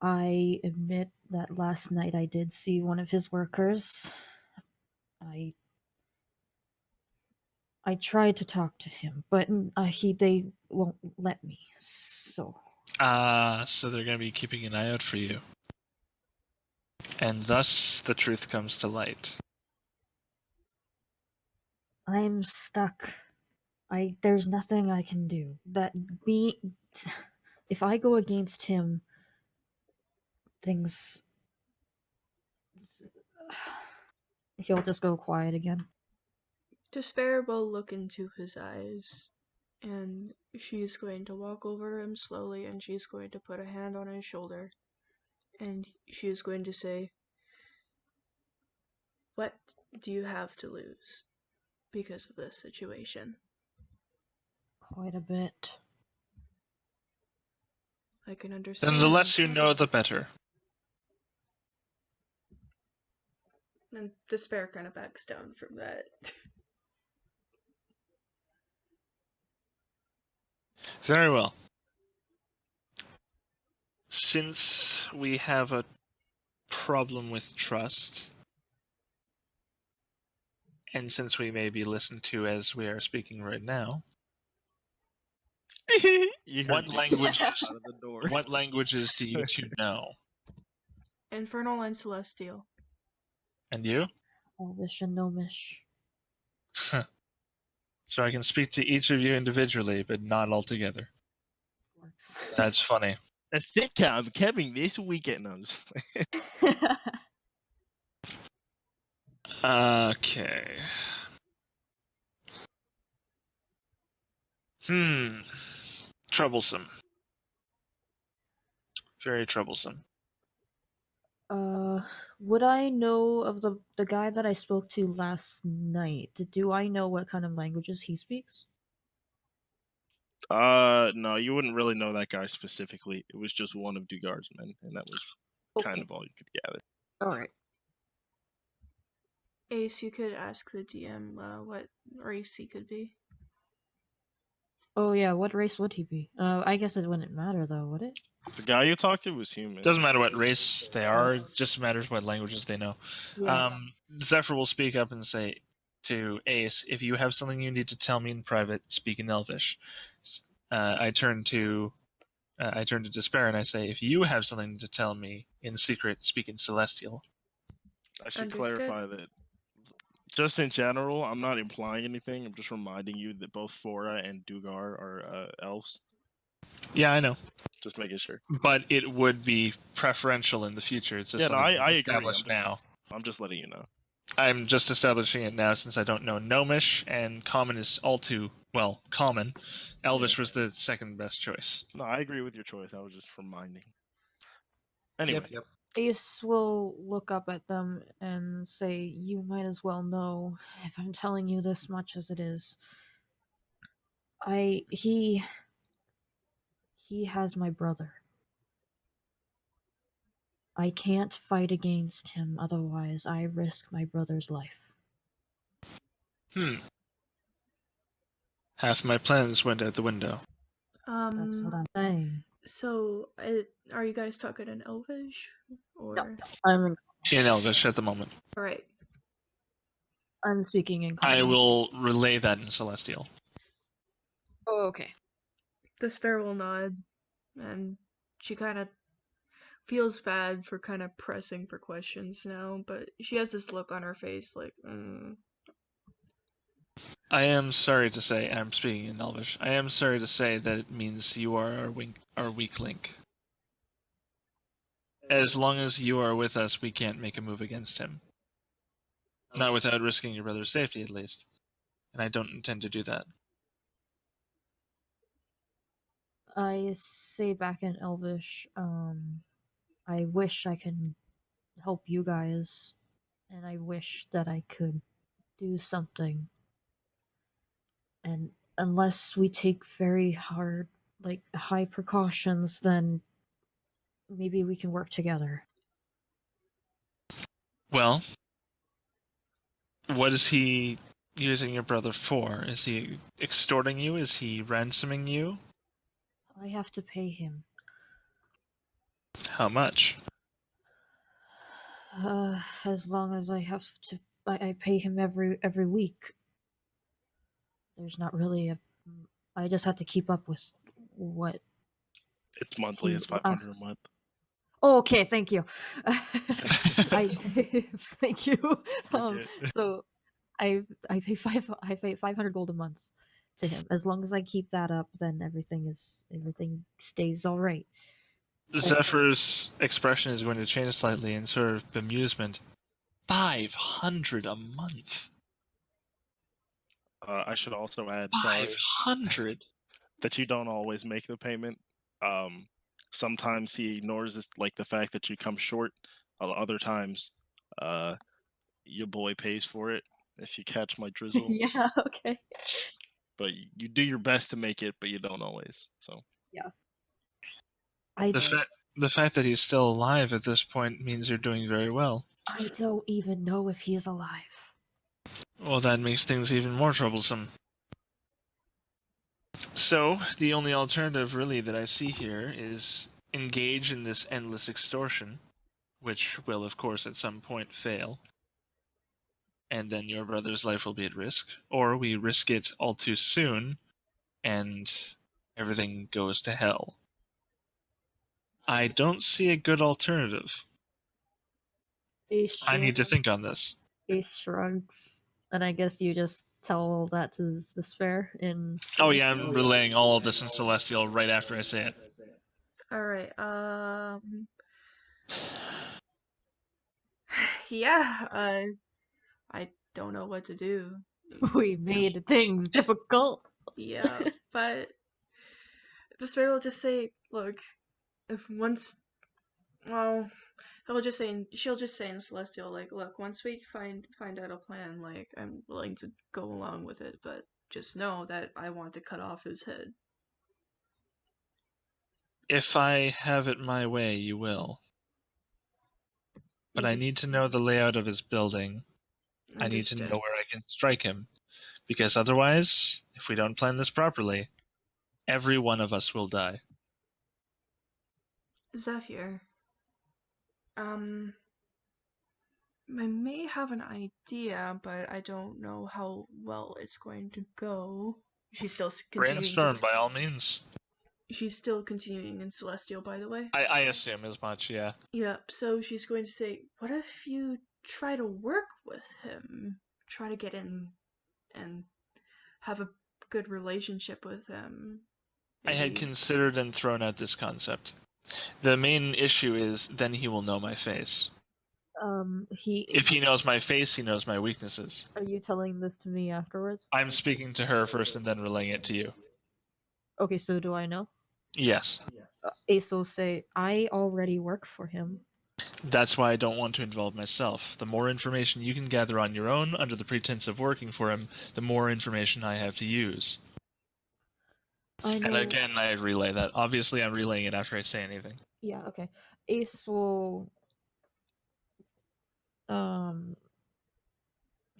I admit that last night I did see one of his workers. I tried to talk to him, but they won't let me. So So they're going to be keeping an eye out for you. And thus the truth comes to light. I'm stuck. There's nothing I can do. If I go against him, things he'll just go quiet again. Despair will look into his eyes, and she's going to walk over to him slowly, and she's going to put a hand on his shoulder, and she is going to say, "What do you have to lose because of this situation?" Quite a bit. I can understand. Then the less you know, the better. And Despair kind of backs down from that. Very well. Since we have a problem with trust, and since we may be listened to as we are speaking right now, You what heard language? out of the door. What languages do you two know? Infernal and Celestial. And you? Elvish and Gnomish. So I can speak to each of you individually, but not all together. Works. That's funny. A sitcom coming this weekend. No, I'm just Okay. Troublesome. Very troublesome. Would I know of the guy that I spoke to last night? Do I know what kind of languages he speaks? no, you wouldn't really know that guy specifically. It was just one of Dugard's men, and that was kind of all you could gather. Alright. Ace, you could ask the DM what race he could be. Oh yeah, what race would he be? I guess it wouldn't matter though, would it? The guy you talked to was human. Doesn't matter what race they are, it just matters what languages they know. Yeah. Zephyr will speak up and say to Ace, if you have something you need to tell me in private, speak in Elvish. I turn to Despair and I say, if you have something to tell me in secret, speak in Celestial. I should Understood. clarify that just in general, I'm not implying anything. I'm just reminding you that both Fora and Dugar are elves. Yeah, I know. Just making sure. But it would be preferential in the future. It's just Yeah, no, something I that's agree. established now. I'm just letting you know. I'm just establishing it now since I don't know Gnomish, and Common is all too well, common. Elvish was the second best choice. No, I agree with your choice. I was just reminding. Anyway, Yep. Ace will look up at them and say, "You might as well know if I'm telling you this much as it is. He has my brother. I can't fight against him, otherwise I risk my brother's life." Half my plans went out the window. That's what I'm saying. So, are you guys talking in Elvish? Or... I'm In Elvish at the moment. Alright. I'm speaking in I common. will relay that in Celestial. Oh, okay. Despair will nod, and she kind of feels bad for kind of pressing for questions now, but she has this look on her face like, I am sorry to say, I'm speaking in Elvish, I am sorry to say that it means you are our weak link. As long as you are with us, we can't make a move against him. Not without risking your brother's safety, at least. And I don't intend to do that. I say back in Elvish, I wish I could help you guys, and I wish that I could do something. And unless we take very hard, high precautions, then maybe we can work together. Well, what is he using your brother for? Is he extorting you? Is he ransoming you? I have to pay him. How much? As long as I have to, I pay him every week. There's not really a. I just have to keep up with what. it's monthly. He It's 500 asks. a month. Oh, okay, thank you. I thank you. Okay. So I pay 500 gold a month to him. As long as I keep that up, then everything stays all right. Zephyr's expression is going to change slightly in sort of bemusement. 500 a month. I should also add, sorry, 500. that you don't always make the payment. Sometimes he ignores it, like the fact that you come short. Other times, your boy pays for it. If you catch my drizzle, Yeah, okay. but you do your best to make it, but you don't always. So The fact that he's still alive at this point means you're doing very well. I don't even know if he is alive. Well, that makes things even more troublesome. So, the only alternative really that I see here is engage in this endless extortion, which will, of course, at some point fail. And then your brother's life will be at risk. Or we risk it all too soon, and everything goes to hell. I don't see a good alternative. I need to think on this. Ace shrugs, and I guess you just tell all that to Despair in. Oh yeah, I'm relaying all of this in Celestial right after I say it. alright, yeah, I don't know what to do. We made things difficult. Yeah, but Despair will just say, look, if once, well, she'll just say in Celestial, like, look, once we find out a plan, like, I'm willing to go along with it, but just know that I want to cut off his head. If I have it my way, you will. But I need to know the layout of his building. I need to know where I can strike him. Because otherwise, if we don't plan this properly, every one of us will die. Zephyr, I may have an idea, but I don't know how well it's going to go. She's still continuing. Brainstorm, by all means. She's still continuing in Celestial, by the way. I assume as much, yeah. Yep, so she's going to say, what if you try to work with him? Try to get in and have a good relationship with him. I had considered and thrown out this concept. The main issue is then he will know my face. If he knows my face, he knows my weaknesses. Are you telling this to me afterwards? I'm speaking to her first and then relaying it to you. Okay, so do I know? Yes. Ace will say, I already work for him. That's why I don't want to involve myself. The more information you can gather on your own under the pretense of working for him, the more information I have to use. I know. And again, I relay that. Obviously, I'm relaying it after I say anything. Yeah, okay. Ace will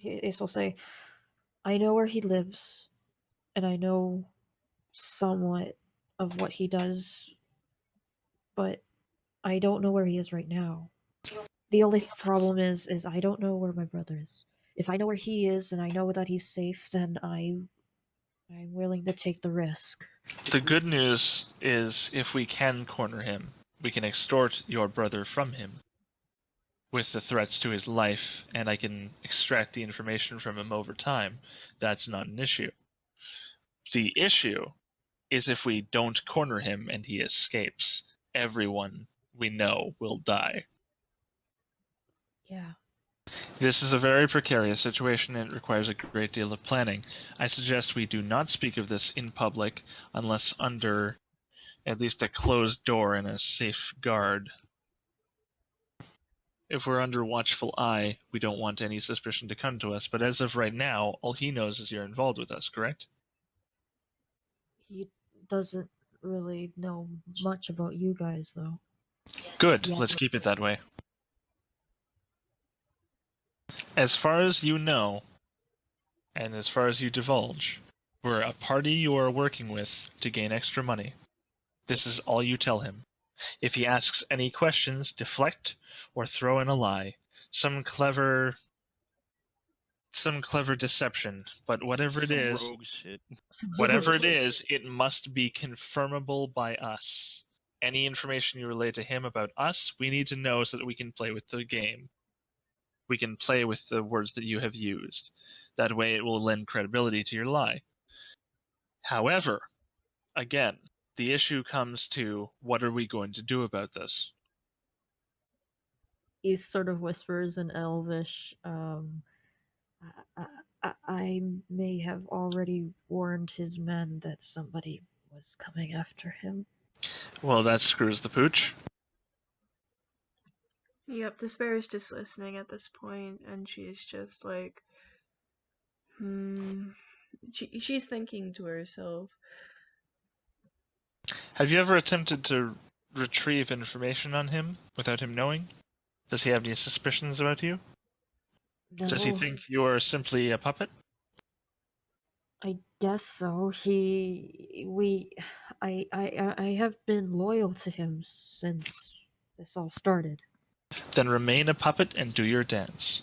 Ace will say, I know where he lives, and I know somewhat of what he does, but I don't know where he is right now. The only problem is I don't know where my brother is. If I know where he is and I know that he's safe, then I'm willing to take the risk. The good news is, if we can corner him, we can extort your brother from him with the threats to his life, and I can extract the information from him over time. That's not an issue. The issue is if we don't corner him and he escapes. Everyone we know will die. Yeah. This is a very precarious situation and it requires a great deal of planning. I suggest we do not speak of this in public unless under at least a closed door and a safe guard. If we're under watchful eye, we don't want any suspicion to come to us, but as of right now, all he knows is you're involved with us, correct? He doesn't really know much about you guys, though. Good, Yeah. let's keep it that way. As far as you know, and as far as you divulge, we're a party you are working with to gain extra money. This is all you tell him. If he asks any questions, deflect or throw in a lie. Some clever deception, but whatever it Some is, rogue shit. it must be confirmable by us. Any information you relay to him about us, we need to know so that we can play with the game. We can play with the words that you have used. That way it will lend credibility to your lie. However, again, the issue comes to, what are we going to do about this? He sort of whispers in Elvish, I may have already warned his men that somebody was coming after him. Well, that screws the pooch. Yep, Despair is just listening at this point, and she's just like, she's thinking to herself. Have you ever attempted to retrieve information on him without him knowing? Does he have any suspicions about you? No, Does he think you're simply a puppet? I guess so. I have been loyal to him since this all started. Then remain a puppet and do your dance.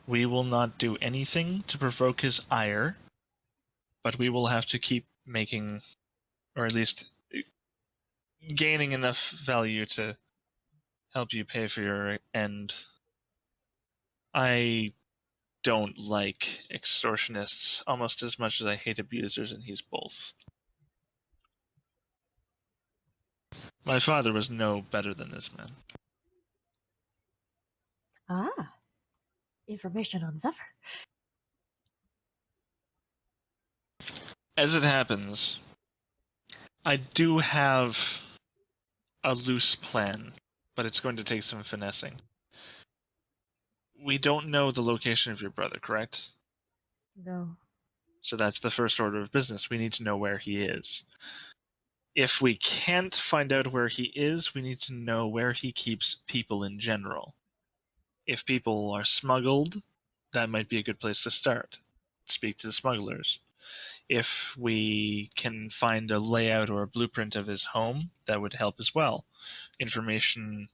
We will not do anything to provoke his ire, but we will have to keep making, or at least gaining enough value to help you pay for your end. I don't like extortionists almost as much as I hate abusers, and he's both. My father was no better than this man. Ah, information on Zephyr. As it happens, I do have a loose plan, but it's going to take some finessing. We don't know the location of your brother, correct? No. So that's the first order of business. We need to know where he is. If we can't find out where he is, we need to know where he keeps people in general. If people are smuggled, that might be a good place to start. Speak to the smugglers. If we can find a layout or a blueprint of his home, that would help as well. Information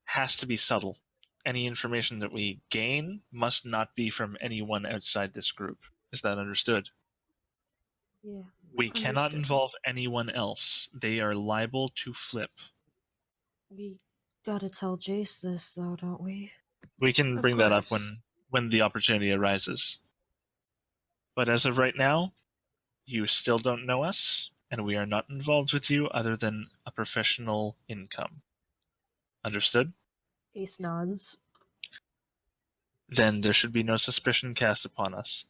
has to be subtle. Any information that we gain must not be from anyone outside this group. Is that understood? Yeah. We cannot Understood. involve anyone else. They are liable to flip. We gotta tell Jace this, though, don't we? We can Of bring that up course. when the opportunity arises. But as of right now, you still don't know us, and we are not involved with you other than a professional income. Understood? Ace nods. then there should be no suspicion cast upon us.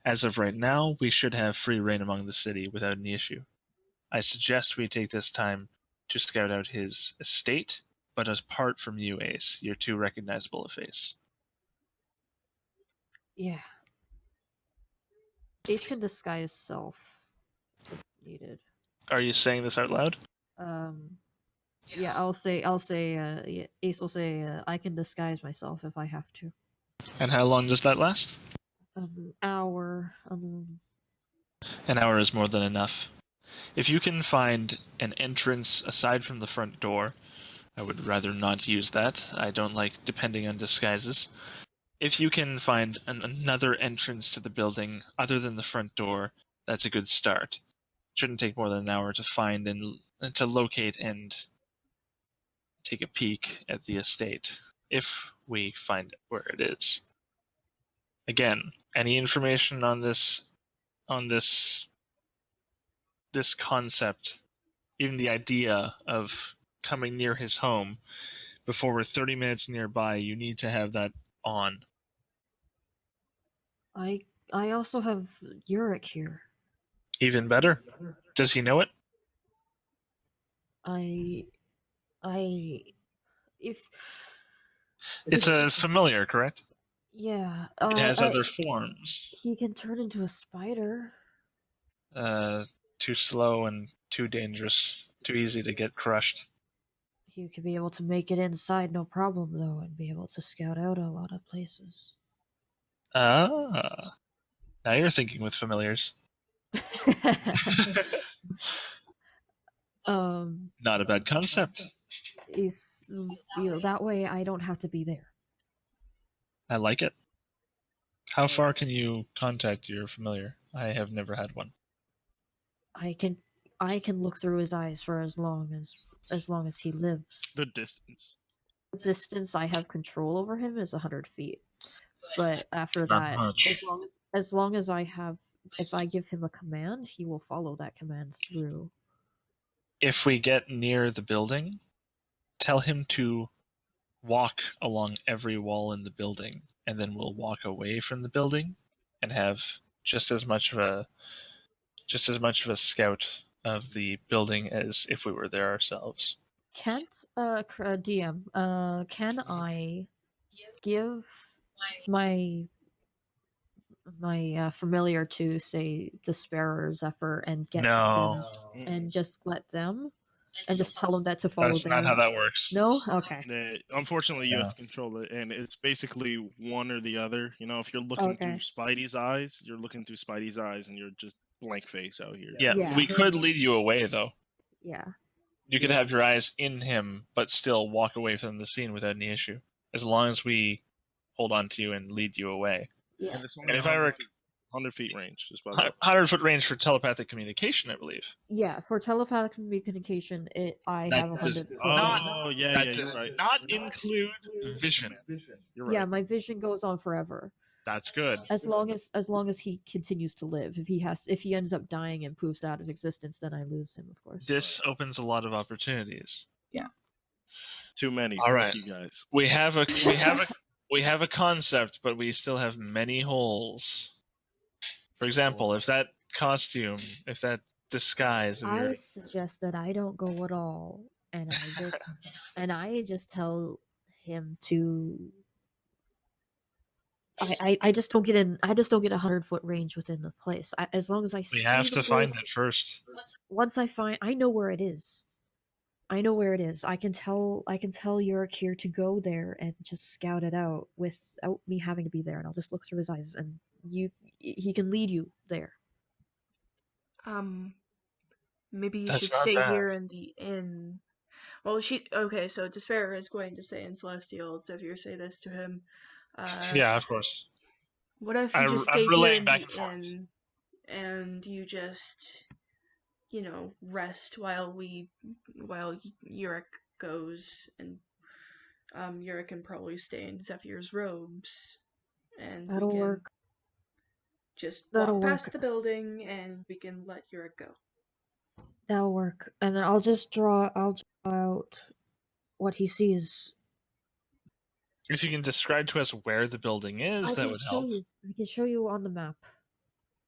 As of right now, we should have free reign among the city without any issue. I suggest we take this time to scout out his estate, but apart from you, Ace, you're too recognizable a face. Yeah. Ace can disguise self if needed. Are you saying this out loud? Yeah, I'll say, yeah, Ace will say, I can disguise myself if I have to. And how long does that last? An hour. An hour is more than enough. If you can find an entrance aside from the front door, I would rather not use that. I don't like depending on disguises. If you can find another entrance to the building other than the front door, that's a good start. Shouldn't take more than an hour to find and to locate and take a peek at the estate, if we find where it is. Again, any information on this concept, even the idea of coming near his home before we're 30 minutes nearby, you need to have that on. I also have Yurik here. Even better. Does he know it? If It's a familiar, correct? yeah, It has other forms. he can turn into a spider. Too slow and too dangerous. Too easy to get crushed. He could be able to make it inside, no problem though, and be able to scout out a lot of places. Ah. Now you're thinking with familiars. Not a bad concept. That way I don't have to be there. I like it. How far can you contact your familiar? I have never had one. I can look through his eyes for as long as he lives. The distance. The distance I have control over him is 100 feet. But after Not that, much. as long as if I give him a command, he will follow that command through. If we get near the building, tell him to walk along every wall in the building, and then we'll walk away from the building and have just as much of a scout of the building as if we were there ourselves. Can't DM, can I give my familiar to say Despair or Zephyr and get No. them and just let them and just tell them that to follow That's their... not how that works. No? Okay. Unfortunately, you Yeah. have to control it, and it's basically one or the other. You know, if you're looking through Spidey's eyes, you're looking through Spidey's eyes, and you're just blank face out here. Yeah, we could lead you away, though. Yeah. You could have your eyes in him, but still walk away from the scene without any issue, as long as we hold on to you and lead you away. Yeah. And it's only And if I 100 feet range, just by the way. 100-foot range for telepathic communication, I believe. Yeah, for telepathic communication, I have 100 foot. Oh, yeah, That you're does right. not include vision. You're right. Yeah, my vision goes on forever. That's good. As long as he continues to live. If he ends up dying and poofs out of existence, then I lose him, of course. This opens a lot of opportunities. Too many. All Fuck right. you guys. We have a concept, but we still have many holes. For example, if that costume, if that disguise of I yours, suggest that I don't go at all, and I just tell him to. I just don't get in. I just don't get 100-foot range within the place. As long as I we see have the to find place, it first. once I know where it is. I know where it is. I can tell Yurik here to go there and just scout it out without me having to be there, and I'll just look through his eyes, and he can lead you there. Maybe you That's should not stay bad. here in the inn. Well, okay, so Despair is going to stay in Celestial, so if you say this to him, Yeah, of course. what if you just I'm stay here relaying in back the and forth. inn, and you just, rest while Yurik goes, and Yurik can probably stay in Zephyr's robes, and That'll we can work. just That'll walk past work. the building, and we can let Yurik go. That'll work. And then I'll draw out what he sees. If you can describe to us where the building is, that would help. I can show you on the map.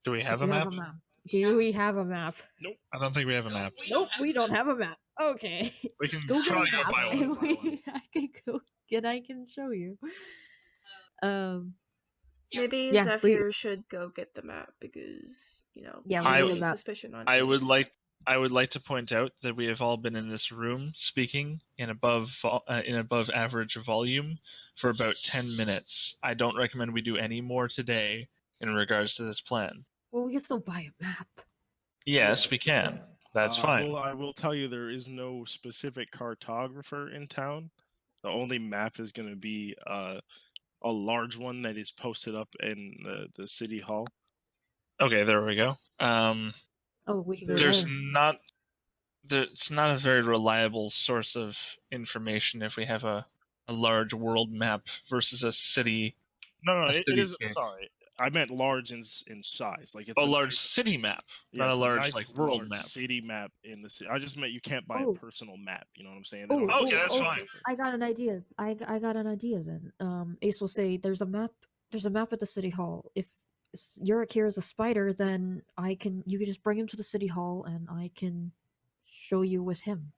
Do we have If a you map? have a map. Do we have a map? Nope. I don't think we have a map. Nope, we don't have a map. Okay. We can Go get a probably go map buy and one. I can go get I can show you. Maybe Yeah, Zephyr should go get the map because, you know, Yeah, we we have need a any map. suspicion on I would Ace. like to point out that we have all been in this room speaking in above average volume for about 10 minutes. I don't recommend we do any more today in regards to this plan. Well, we can still buy a map. Yes, we can. That's fine. Well, I will tell you there is no specific cartographer in town. The only map is going to be a large one that is posted up in the city hall. Okay, there we go. Oh, we can go There's there. not. It's not a very reliable source of information if we have a large world map versus a city. No, A it city is. scape. Sorry, I meant large in size. Like it's A large city map, not a it's large nice, world large map. city map in the city. I just meant you can't buy a Oh. personal map. You know what I'm saying? Oh, Okay, that's fine. I got an idea. I got an idea then. Ace will say there's a map at the city hall. If Yurik here is a spider, then you can just bring him to the city hall and I can show you with him.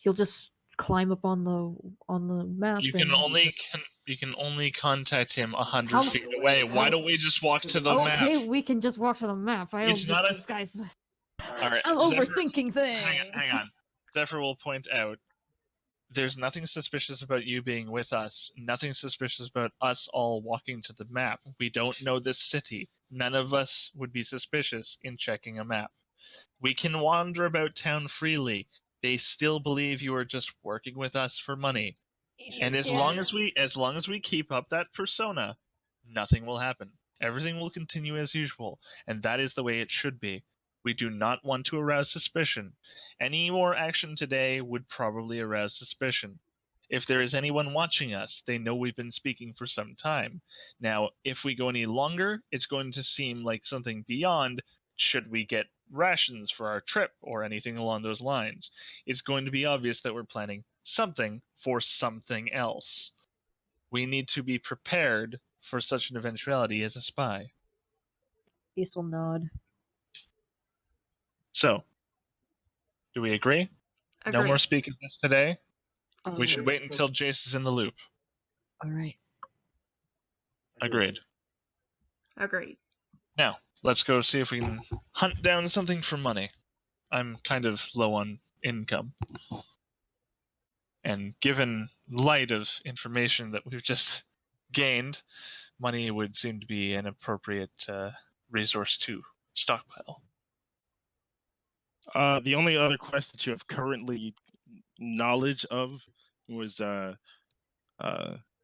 He'll just climb up on the map. You can only contact him 100 How- feet away. Why don't we just walk to the map? Okay, we can just walk to the map. I don't It's just not a- disguise. All right, I'm Zephyr, overthinking things. hang on. Zephyr will point out there's nothing suspicious about you being with us. Nothing suspicious about us all walking to the map. We don't know this city. None of us would be suspicious in checking a map. We can wander about town freely. They still believe you are just working with us for money. And as long as we keep up that persona, nothing will happen. Everything will continue as usual, and that is the way it should be. We do not want to arouse suspicion. Any more action today would probably arouse suspicion. If there is anyone watching us, they know we've been speaking for some time. Now, if we go any longer, it's going to seem like something beyond should we get rations for our trip or anything along those lines. It's going to be obvious that we're planning something for something else. We need to be prepared for such an eventuality as a spy. Ace will nod. So, do we agree? No more speaking this today? We should wait until Jace is in the loop. All right. Agreed. Agreed. Now, let's go see if we can hunt down something for money. I'm kind of low on income. And given light of information that we've just gained, money would seem to be an appropriate resource to stockpile. The only other quest that you have currently knowledge of was the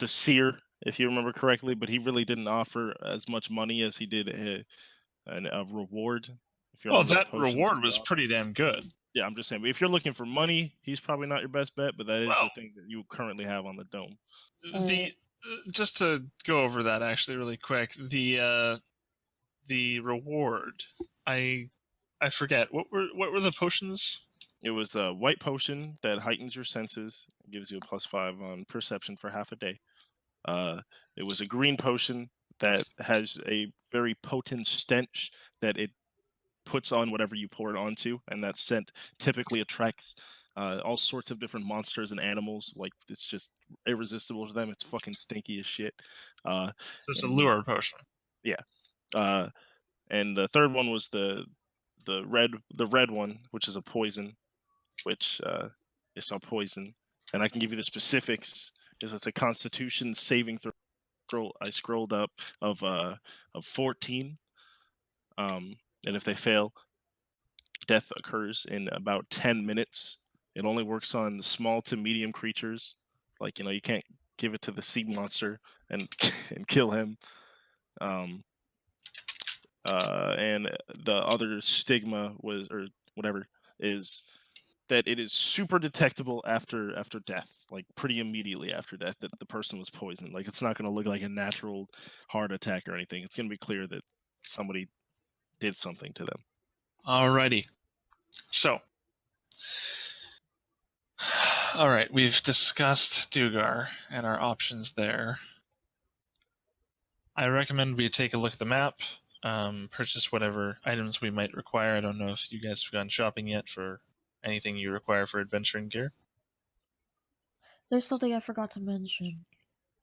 seer, if you remember correctly, but he really didn't offer as much money as he did a reward. If you Well, remember that the potions reward he was offered. pretty damn good. Yeah, I'm just saying. If you're looking for money, he's probably not your best bet, but that is the thing that you currently have on the dome. Just to go over that actually really quick, the reward, I forget what were the potions. It was a white potion that heightens your senses, gives you a +5 on perception for half a day. It was a green potion that has a very potent stench that it puts on whatever you pour it onto, and that scent typically attracts all sorts of different monsters and animals. Like, it's just irresistible to them. It's fucking stinky as shit. It's a lure potion. Yeah. And the third one was the red one, which is a poison, which is a poison. And I can give you the specifics. It's a Constitution saving throw. I scrolled up of 14. And if they fail, death occurs in about 10 minutes. It only works on small to medium creatures. Like, you can't give it to the sea monster and kill him. And the other stigma was, or whatever, is that it is super detectable after death, like pretty immediately after death, that the person was poisoned. Like, it's not going to look like a natural heart attack or anything. It's going to be clear that somebody did something to them. Alrighty. So, All right, we've discussed Dugar and our options there. I recommend we take a look at the map, purchase whatever items we might require. I don't know if you guys have gone shopping yet for anything you require for adventuring gear. There's something I forgot to mention.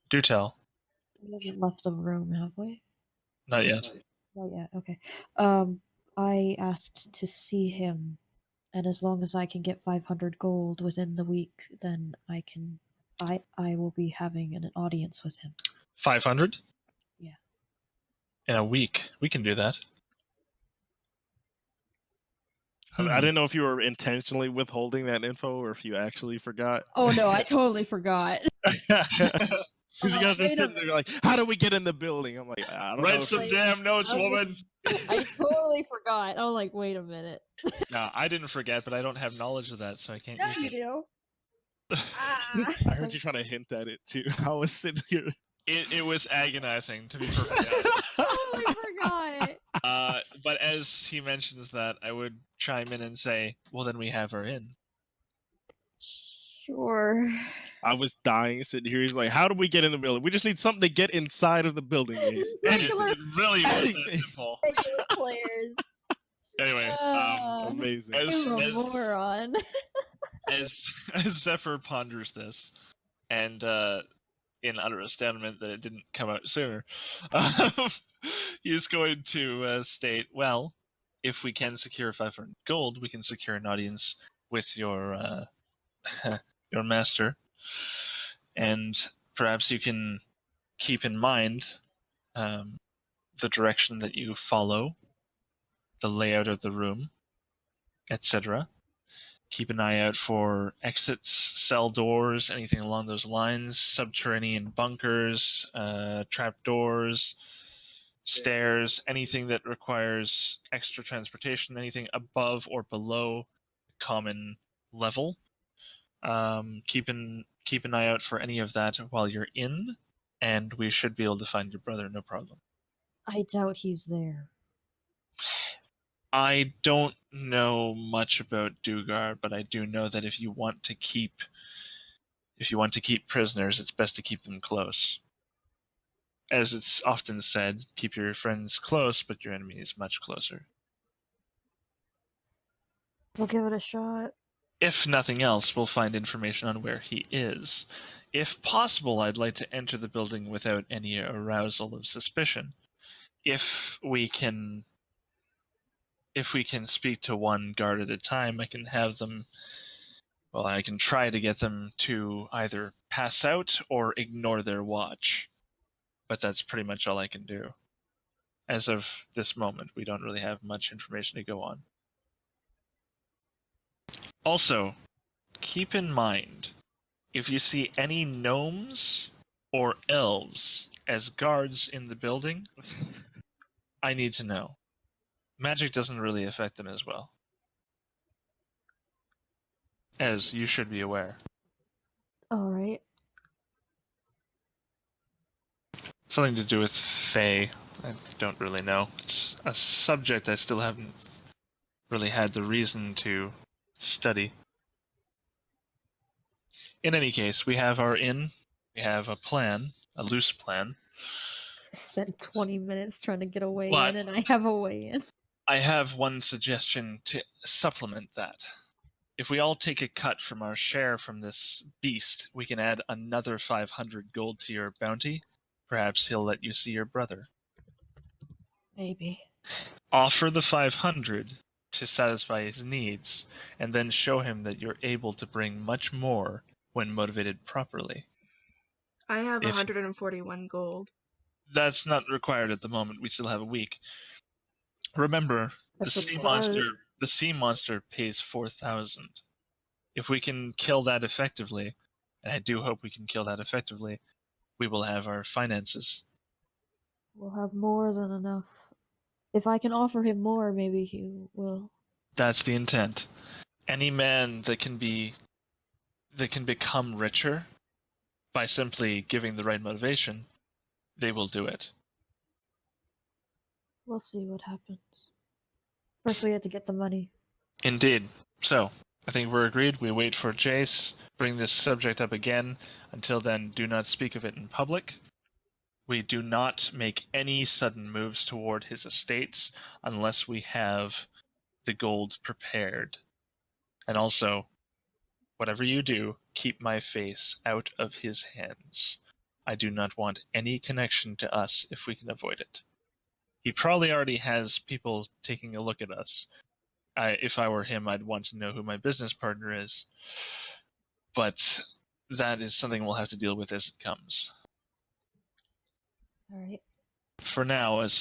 Do tell. We haven't left the room, have we? Not yet. Not yet. Okay. I asked to see him, and as long as I can get 500 gold within the week, then I will be having an audience with him. 500? Yeah. In a week. We can do that. I didn't know if you were intentionally withholding that info or if you actually forgot. Oh no, I totally forgot. Because you guys are Wait a sitting there like, how do we get in the building? I'm like, I don't know. Write some damn notes, I was woman! just- I totally forgot. I'm like, wait a minute. No, I didn't forget, but I don't have knowledge of that, so I can't Yeah, use you it. do. I heard you trying to hint at it too. I was sitting here. It was agonizing, to be perfectly honest. Totally forgot. But as he mentions that, I would chime in and say, well, then we have her in. Sure. I was dying sitting here. He's like, how do we get in the building? We just need something to get inside of the building. Ace. Regular- It really was that Anything. simple. Regular players. Anyway, Amazing. You're a moron. as Zephyr ponders this, and in utter astoundment that it didn't come out sooner, he's going to state, well, if we can secure 500 gold, we can secure an audience with your your master, and perhaps you can keep in mind the direction that you follow, the layout of the room, etc. Keep an eye out for exits, cell doors, anything along those lines, subterranean bunkers, trapdoors, stairs, anything that requires extra transportation, anything above or below common level. Keep an eye out for any of that while you're in, and we should be able to find your brother, no problem. I doubt he's there. I don't know much about Dugar, but I do know that if you want to keep prisoners, it's best to keep them close. As it's often said, keep your friends close, but your enemy is much closer. We'll give it a shot. If nothing else, we'll find information on where he is. If possible, I'd like to enter the building without any arousal of suspicion. If we can speak to one guard at a time, I can have them... Well, I can try to get them to either pass out or ignore their watch. But that's pretty much all I can do. As of this moment, we don't really have much information to go on. Also, keep in mind, if you see any gnomes or elves as guards in the building, I need to know. Magic doesn't really affect them as well. As you should be aware. Alright. Something to do with Fae. I don't really know. It's a subject I still haven't really had the reason to study. In any case, we have our inn. We have a plan, a loose plan. I spent 20 minutes trying to get a way What? in, and I have a way in. I have one suggestion to supplement that. If we all take a cut from our share from this beast, we can add another 500 gold to your bounty. Perhaps he'll let you see your brother. Maybe. Offer the 500 to satisfy his needs, and then show him that you're able to bring much more when motivated properly. I have If- 141 gold. That's not required at the moment. We still have a week. Remember, the That's a sea start. monster pays 4,000. If we can kill that effectively, and I do hope we can kill that effectively, we will have our finances. We'll have more than enough. If I can offer him more, maybe he will. That's the intent. Any man that can become richer by simply giving the right motivation, they will do it. We'll see what happens. First, we have to get the money. Indeed. So, I think we're agreed. We wait for Jace, bring this subject up again. Until then, do not speak of it in public. We do not make any sudden moves toward his estates unless we have the gold prepared. And also, whatever you do, keep my face out of his hands. I do not want any connection to us if we can avoid it. He probably already has people taking a look at us. If I were him, I'd want to know who my business partner is. But that is something we'll have to deal with as it comes. All right. For now, work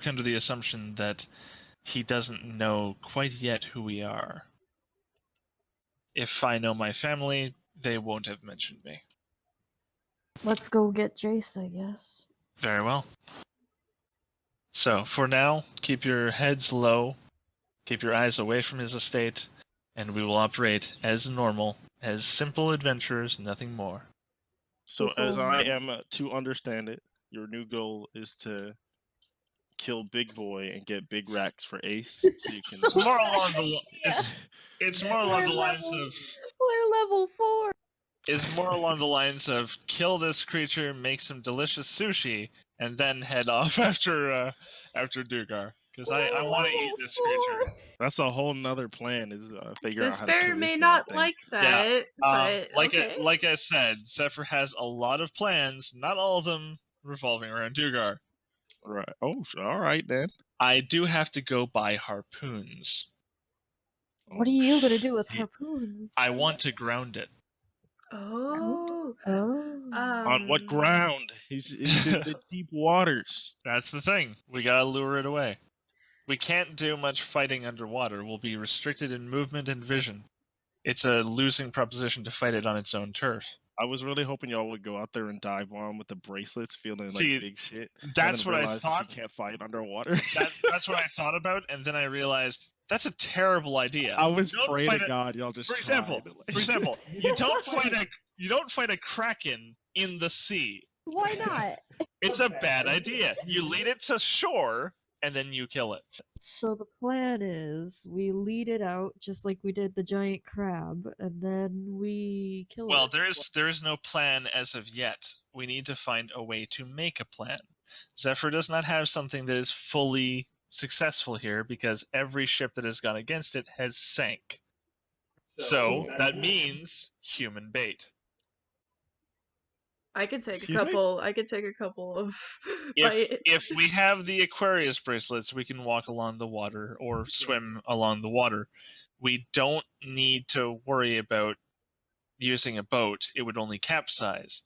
under the assumption that he doesn't know quite yet who we are. If I know my family, they won't have mentioned me. Let's go get Jace, I guess. Very well. So, for now, keep your heads low, keep your eyes away from his estate, and we will operate as normal, as simple adventurers, nothing more. So, So- as I am to understand it, your new goal is to kill Big Boy and get Big Racks for Ace, so you can. It's more along the it's more along the lines of We're level 4. kill this creature, make some delicious sushi, and then head off after Dugar. Because I want to eat this creature. That's a whole nother plan. Is figure out how to Despair kill may this damn not thing. like that, but okay. Like I said, Zephyr has a lot of plans, not all of them revolving around Dugar. Right. Oh, all right then. I do have to go buy harpoons. What are you gonna do with Shit. harpoons? I want to ground it. Oh. Oh. On what ground? He's in the deep waters. That's the thing. We gotta lure it away. We can't do much fighting underwater. We'll be restricted in movement and vision. It's a losing proposition to fight it on its own turf. I was really hoping y'all would go out there and dive on with the bracelets, feeling like See, big shit. That's and then what I realize that thought. you can't fight underwater. That's what I thought about, and then I realized that's a terrible idea. I was Don't praying fight to a- God y'all just For example, you don't fight a kraken in the sea. Why not? It's a bad idea. You lead it to shore and then you kill it. So the plan is we lead it out just like we did the giant crab, and then we kill Well, it. there is no plan as of yet. We need to find a way to make a plan. Zephyr does not have something that is fully successful here because every ship that has gone against it has sank. So that means human bait. I could take Excuse a me? couple. I could take a couple of bites. If we have the Aquarius bracelets, we can walk along the water or swim along the water. We don't need to worry about using a boat. It would only capsize.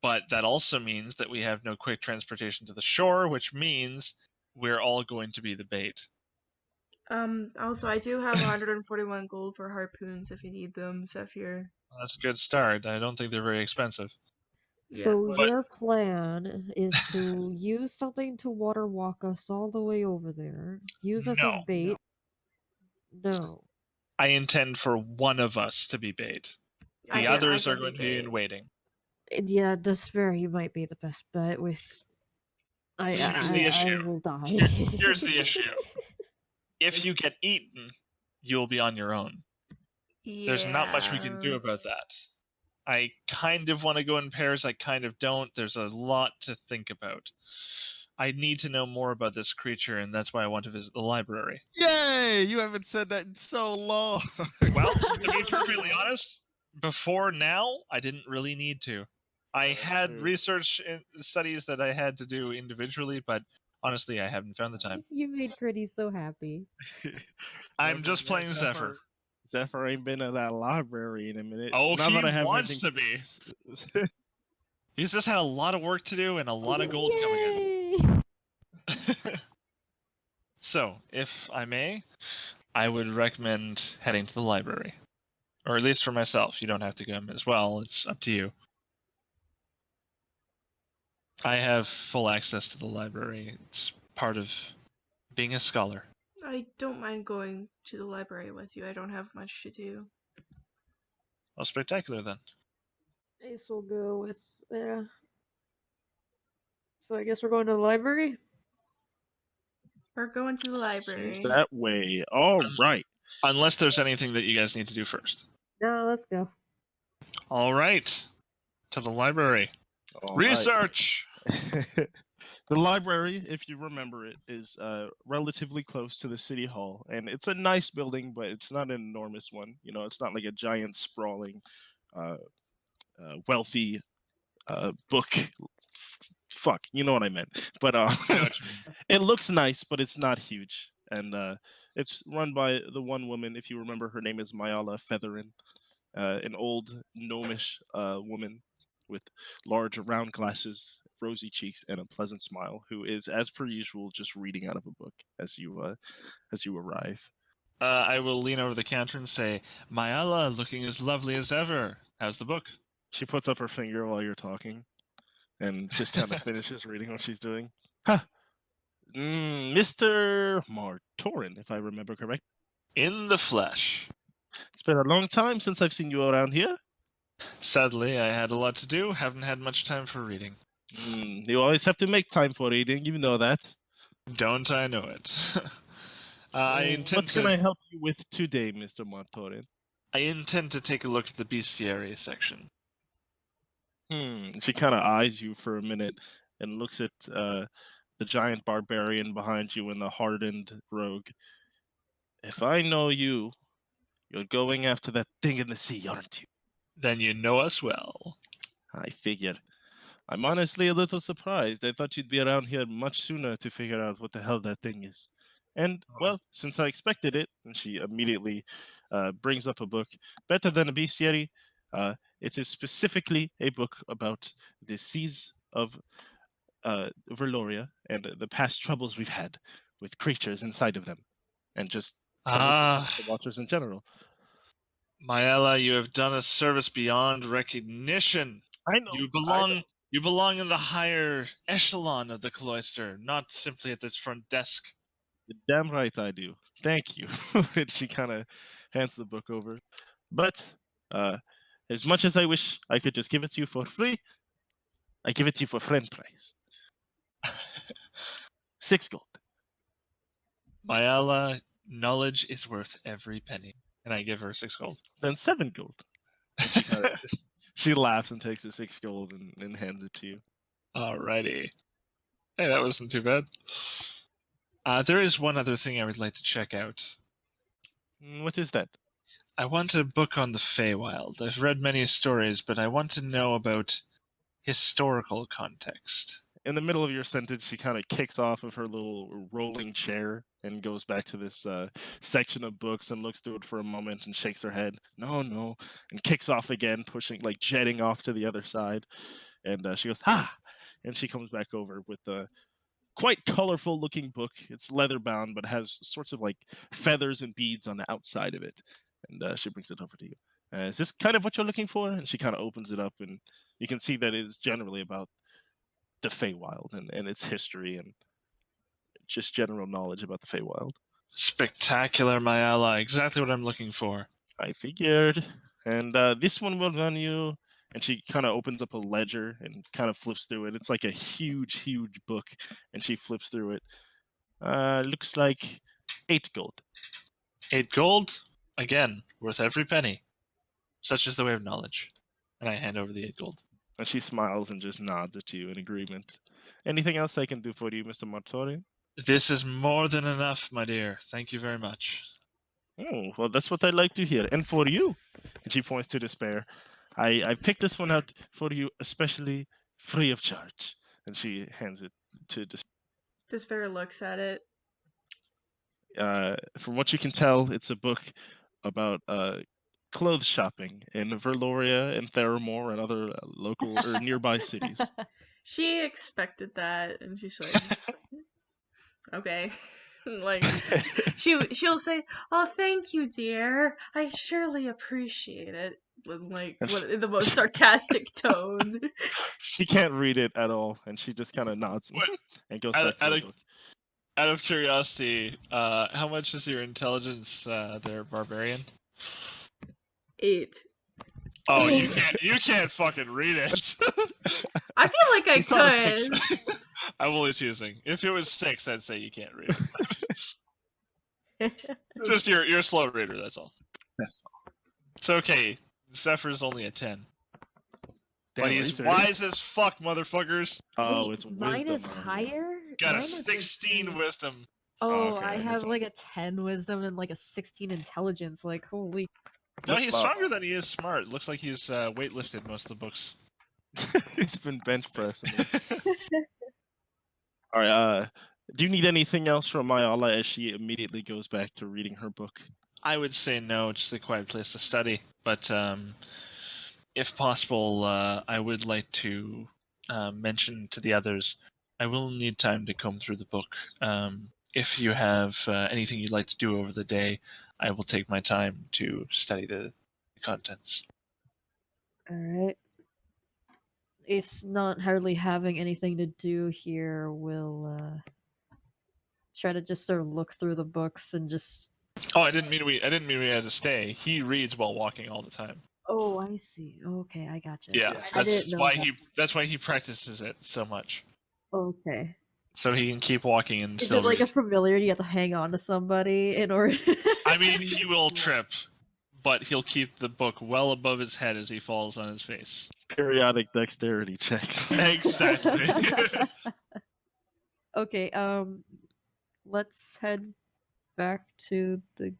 But that also means that we have no quick transportation to the shore, which means we're all going to be the bait. Also, I do have 141 gold for harpoons if you need them, Zephyr. Well, that's a good start. I don't think they're very expensive. So well, your plan is to use something to water walk us all the way over there. Use us as No. bait. No. I intend for one of us to be bait. The others are going to be in waiting. Yeah, Despair, you might be the best bet with. Here's the I issue. will die. Here's the issue. If you get eaten, you'll be on your own. There's not much we can do about that. I kind of want to go in pairs, I kind of don't. There's a lot to think about. I need to know more about this creature, and that's why I want to visit the library. Yay! You haven't said that in so long. Well, to be perfectly honest, before now, I didn't really need to. I That's had true. research studies that I had to do individually, but honestly, I haven't found the time. You made Gritty so happy. I'm just playing Zephyr. Zephyr ain't been to that library in a minute. Oh, Not he that I have wants to anything- be. He's just had a lot of work to do and a lot of gold coming in. Yay! So, if I may, I would recommend heading to the library. Or at least for myself. You don't have to go as well. It's up to you. I have full access to the library. It's part of being a scholar. I don't mind going to the library with you. I don't have much to do. Well, spectacular then. Ace will go with. So I guess we're going to the library? We're going to the library. Seems that way. All right. Unless there's anything that you guys need to do first. No, let's go. All right. To the library. All right. Research! The library, if you remember it, is relatively close to the city hall, and it's a nice building, but it's not an enormous one. You know, it's not like a giant, sprawling, wealthy book. Fuck, you know what I meant. But I know what you mean. it looks nice, but it's not huge, and it's run by the one woman. If you remember, her name is Mayala Featherin, an old gnomish woman with large round glasses, rosy cheeks, and a pleasant smile, who is, as per usual, just reading out of a book as you arrive. I will lean over the counter and say, Mayala, looking as lovely as ever. How's the book? She puts up her finger while you're talking, and just kind of finishes reading what she's doing. Ha! Mr. Martorin, if I remember correct. In the flesh. It's been a long time since I've seen you around here. Sadly, I had a lot to do. Haven't had much time for reading. You always have to make time for reading, you know that. Don't I know it? What can I help you with today, Mr. Martorin? I intend to take a look at the bestiary section. She kind of eyes you for a minute and looks at the giant barbarian behind you and the hardened rogue. If I know you, you're going after that thing in the sea, aren't you? Then you know us well. I figured. I'm honestly a little surprised. I thought you'd be around here much sooner to figure out what the hell that thing is. And, well, since I expected it, and she immediately brings up a book, Better Than a Bestiary. It is specifically a book about the seas of Verloria and the past troubles we've had with creatures inside of them, and just troubles with the watchers in general. Mayala, you have done a service beyond recognition. I know. You belong in the higher echelon of the cloister, not simply at this front desk. You're damn right I do. Thank you. And she kind of hands the book over. But as much as I wish I could just give it to you for free, I give it to you for friend price. 6 gold. Mayala, knowledge is worth every penny. And I give her 6 gold. Then 7 gold. And she laughs and takes the 6 gold and hands it to you. Alrighty. Hey, that wasn't too bad. There is one other thing I would like to check out. What is that? I want a book on the Feywild. I've read many stories, but I want to know about historical context. In the middle of your sentence, she kind of kicks off of her little rolling chair and goes back to this section of books and looks through it for a moment and shakes her head. No, and kicks off again, pushing, like jetting off to the other side. And she goes, ha! And she comes back over with the quite colorful looking book. It's leather bound, but has sorts of like feathers and beads on the outside of it. And she brings it over to you. Is this kind of what you're looking for? And she kind of opens it up, and you can see that it is generally about the Feywild and its history and just general knowledge about the Feywild. Spectacular, Mayala. Exactly what I'm looking for. I figured. And this one will run you. And she kind of opens up a ledger and kind of flips through it. It's like a huge, huge book. And she flips through it. Looks like 8 gold. 8 gold? Again, worth every penny. Such is the way of knowledge. And I hand over the 8 gold. And she smiles and just nods at you in agreement. Anything else I can do for you, Mr. Martori? This is more than enough, my dear. Thank you very much. Oh, well, that's what I'd like to hear. And for you. And she points to Despair. I picked this one out for you, especially free of charge. And she hands it to Despair. Despair looks at it. From what you can tell, it's a book about clothes shopping in Verloria and Theramore and other local or nearby cities. She expected that, and she's like, okay. Like, she'll say, "Oh, thank you, dear. I surely appreciate it." In the most sarcastic tone. She can't read it at all, and she just kind of nods and goes back to the book. Out of curiosity, how much is your intelligence there, Barbarian? 8. Oh, you can't fucking read it. I feel like I could. I'm only teasing. If it was 6, I'd say you can't read it. Just you're a slow reader, that's all. That's It's okay. Zephyr's only a 10. Damn, But are you he's serious? wise as fuck, motherfuckers. Oh, Wait, it's mine wisdom. is higher? Got Mine a is 16 wisdom. Oh, Okay, I have that's- like a 10 wisdom and like a 16 intelligence. Like, holy. No, Look, he's stronger than he is smart. Looks like he's weightlifted most of the books. He's been bench pressing. All right. Do you need anything else from Mayala as she immediately goes back to reading her book? I would say no, just a quiet place to study. But if possible, I would like to mention to the others, I will need time to comb through the book. If you have anything you'd like to do over the day, I will take my time to study the contents. Alright. It's not hardly having anything to do here. We'll try to just sort of look through the books and just. Oh, I didn't mean we had to stay. He reads while walking all the time. Oh, I see. Okay, I gotcha. Yeah, I didn't know that. That's why he practices it so much. Okay. So he can keep walking and Is still it like read. a familiarity you have to hang on to somebody in order? I mean, he will trip, but he'll keep the book well above his head as he falls on his face. Periodic dexterity checks. Exactly. Okay, let's head back to the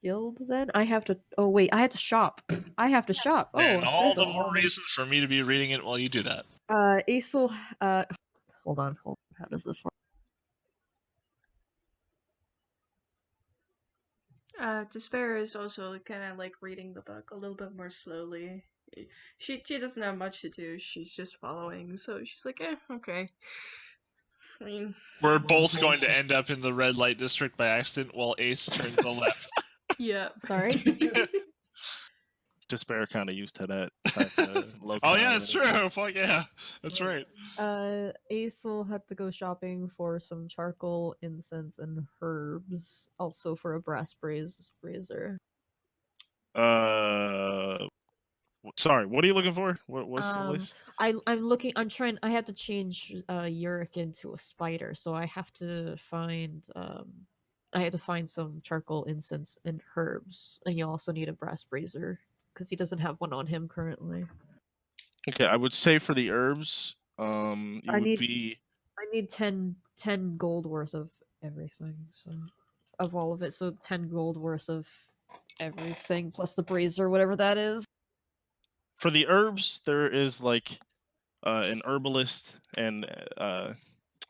guild then. I have to. Oh wait, I have to shop. I have to shop. Oh, And all there's the a- more reason for me to be reading it while you do that. Aesel. Hold on. How does this work? Despair is also kind of like reading the book a little bit more slowly. She doesn't have much to do. She's just following, so she's like, okay. I mean, We're both going to end up in the red light district by accident while Ace turns to the left. yeah. Sorry. Despair kind of used to that. Type of low Oh yeah, that's true. Fuck yeah, that's right. Aesel had to go shopping for some charcoal, incense, and herbs. Also for a brass brazier. Sorry, what are you looking for? What's the list? I'm looking. I'm trying. I have to change Yurik into a spider, so I have to find. I had to find some charcoal, incense, and herbs, and you also need a brass brazier because he doesn't have one on him currently. Okay, I would say for the herbs, you I would need- be I need 10 gold worth of everything, so of all of it. So 10 gold worth of everything plus the brazier, whatever that is. for the herbs. There is like an herbalist and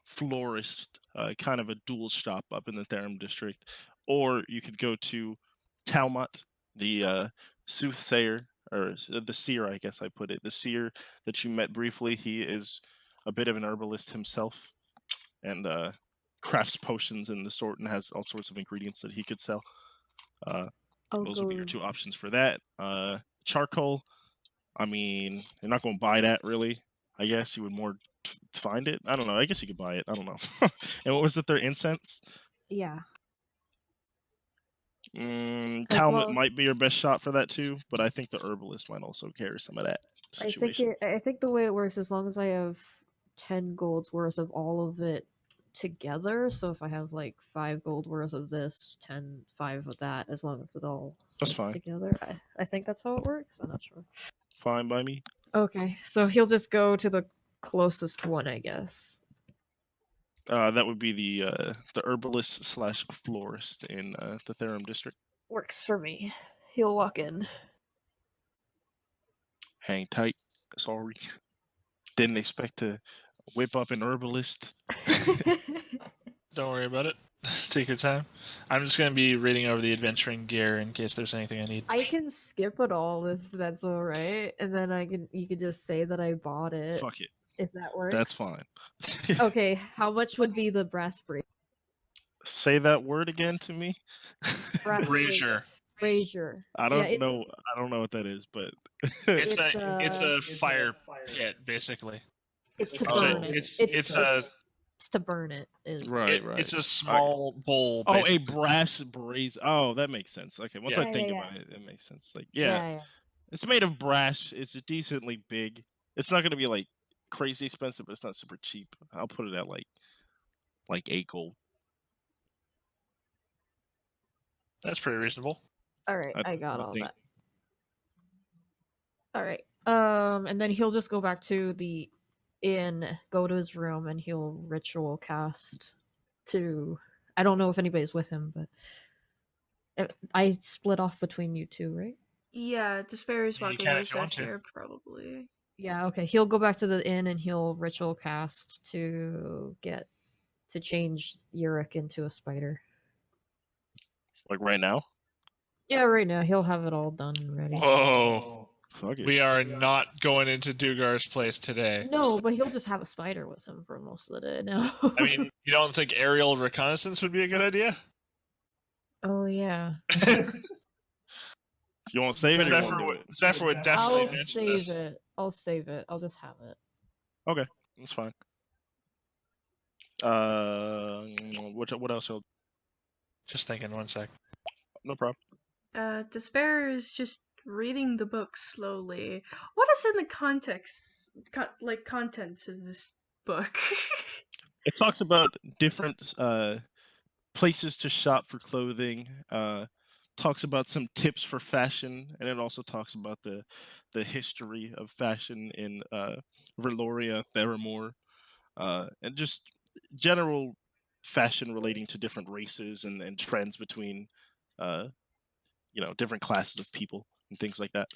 florist, kind of a dual shop up in the Therum district, or you could go to Talmot, the soothsayer, or the seer, I guess I put it. The seer that you met briefly, he is a bit of an herbalist himself, and crafts potions and the sort, and has all sorts of ingredients that he could sell. Those would be your two options for that. Charcoal, I mean, you're not going to buy that really. I guess you would more find it. I don't know. I guess you could buy it. I don't know. And what was it? Their incense? Yeah. Talmud might be your best shot for that too, but I think the herbalist might also carry some of that situation. I think the way it works, as long as I have 10 gold's worth of all of it together, so if I have like 5 gold worth of this, 5 of that, as long as it all That's fits fine. together. I think that's how it works. I'm not sure. Fine by me. Okay, so he'll just go to the closest one, I guess. That would be the herbalist / florist in the Therum district. Works for me. He'll walk in. Hang tight. Sorry. Didn't expect to whip up an herbalist. Don't worry about it. Take your time. I'm just going to be reading over the adventuring gear in case there's anything I need. I can skip it all if that's alright, and then you could just say that I bought it. Fuck it. If that works. That's fine. Okay, how much would be the brass brazier? Say that word again to me. Brazier. Brazier. I don't know. I don't know what that is, but It's a fire pit, basically. It's to burn it. It's to burn it. Right. It's a small bowl. Oh, basically. a brass brazier. Oh, that makes sense. Okay, once I think about it, it makes sense. Like, yeah, it's made of brass. It's decently big. It's not going to be like crazy expensive, but it's not super cheap. I'll put it at like like 8 gold. That's pretty reasonable. All right, I got would all think. that. All right. And then he'll just go back to the inn, go to his room, and he'll ritual cast to. I don't know if anybody's with him, but I split off between you two, right? Yeah, Despair is You walking can with if you want to. Zephyr, probably. Yeah. Okay. He'll go back to the inn and he'll ritual cast to change Yurik into a spider. Like right now? Yeah, right now he'll have it all done and ready. Whoa. Fuck it. We are not going into Dugar's place today. No, but he'll just have a spider with him for most of the day now. I mean, you don't think aerial reconnaissance would be a good idea? oh yeah. You want to save it or you want to do it? Zephyr would definitely I'll mention save this. it. I'll save it. I'll just have it. Okay, that's fine. What else? Just thinking 1 sec. No problem. Despair is just reading the book slowly. What is in the contents of this book? It talks about different places to shop for clothing. Talks about some tips for fashion, and it also talks about the history of fashion in Verloria, Theramore, and just general fashion relating to different races and trends between different classes of people and things like that.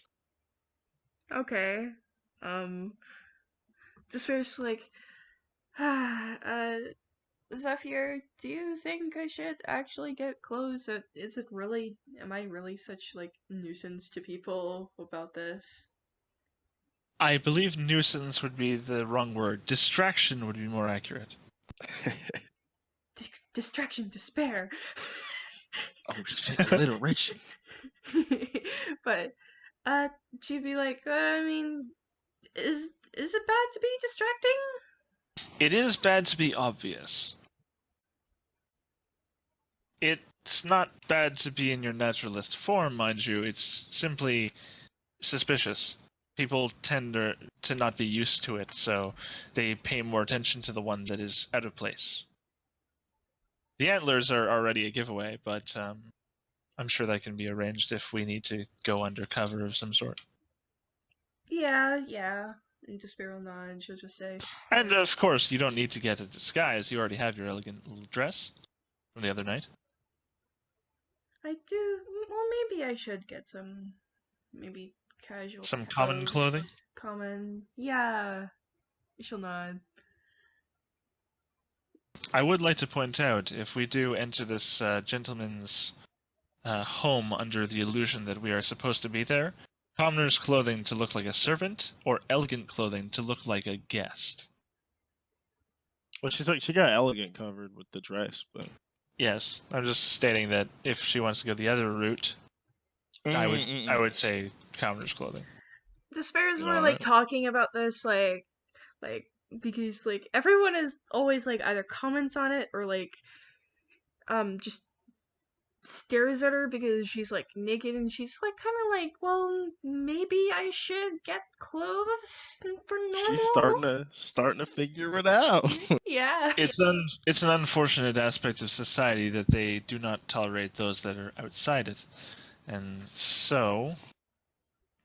Okay. Despair's like, Zephyr, do you think I should actually get clothes? Am I really such, like, nuisance to people about this? I believe nuisance would be the wrong word. Distraction would be more accurate. Distraction, despair. Oh shit, alliteration. But, she'd be like, I mean, is it bad to be distracting? It is bad to be obvious. It's not bad to be in your naturalist form, mind you. It's simply suspicious. People tend to not be used to it, so they pay more attention to the one that is out of place. The antlers are already a giveaway, but I'm sure that can be arranged if we need to go under cover of some sort. Yeah. And Despair will nod, and she'll just say, And of course, you don't need to get a disguise. You already have your elegant little dress from the other night. I do. Well, maybe I should get some, maybe casual. Some common clothing? Common. Yeah. She'll nod. I would like to point out, if we do enter this gentleman's home under the illusion that we are supposed to be there, commoner's clothing to look like a servant, or elegant clothing to look like a guest. Well, she got elegant covered with the dress, but Yes, I'm just stating that if she wants to go the other route, I would say commoner's clothing. Despair is more No, like talking about this, like because like everyone is always like either comments on it or like just stares at her because she's like naked, and she's like kind of like, well, maybe I should get clothes for normal. She's starting to figure it out. Yeah. It's an unfortunate aspect of society that they do not tolerate those that are outside it, and so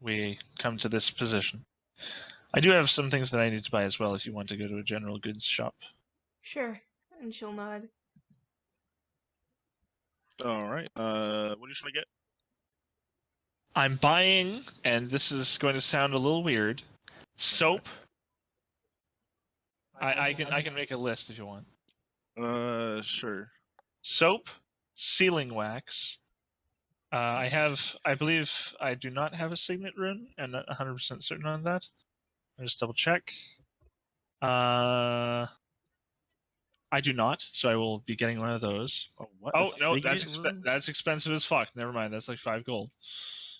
we come to this position. I do have some things that I need to buy as well if you want to go to a general goods shop. Sure. And she'll nod. All right. What are you trying to get? I'm buying, and this is going to sound a little weird, soap. I can make a list if you want. Sure. Soap, sealing wax. I believe I do not have a signet rune. I'm not 100% certain on that. I'll just double check. I do not, so I will be getting one of those. Oh, what? Oh no, Room? that's expensive as fuck. Never mind, that's like 5 gold,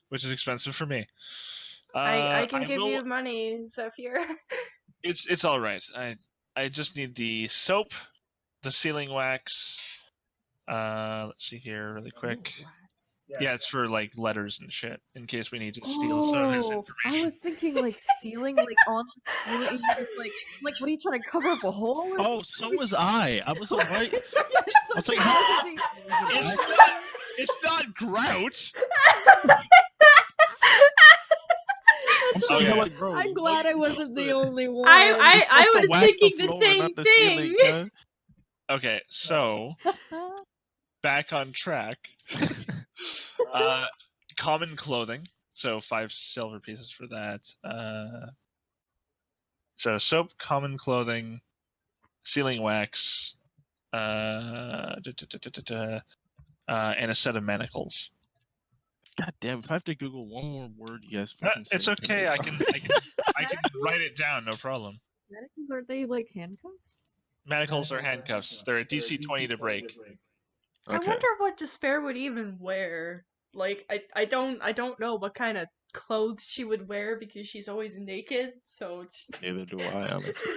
which is expensive for me. I can give you money, Zephyr. It's all right. I just need the soap, the sealing wax. Let's see here, really quick. Yeah, it's for like letters and shit in case we need to steal some of his Oh, information. I was thinking like sealing, like on the ceiling, and you just like what are you trying to cover up a hole? Or Oh, so was I. I was like, why? yes, I was so like, I wasn't thinking. It's not grout. I'm That's saying, Okay. like, bro. I'm glad I wasn't the only one. I To was wax the thinking the floor, same not the thing. ceiling, cuz. Okay, so back on track. Common clothing, so 5 silver pieces for that. So soap, common clothing, sealing wax, and a set of manacles. God damn! If I have to Google one more word, you guys fucking It's send it to me, okay. bro. I can write it down. No problem. Mannequins, aren't they like handcuffs? Manacles are handcuffs. They're a DC 20 to break. I Okay. wonder what Despair would even wear. Like, I don't know what kind of clothes she would wear because she's always naked. So it's Neither do I, honestly.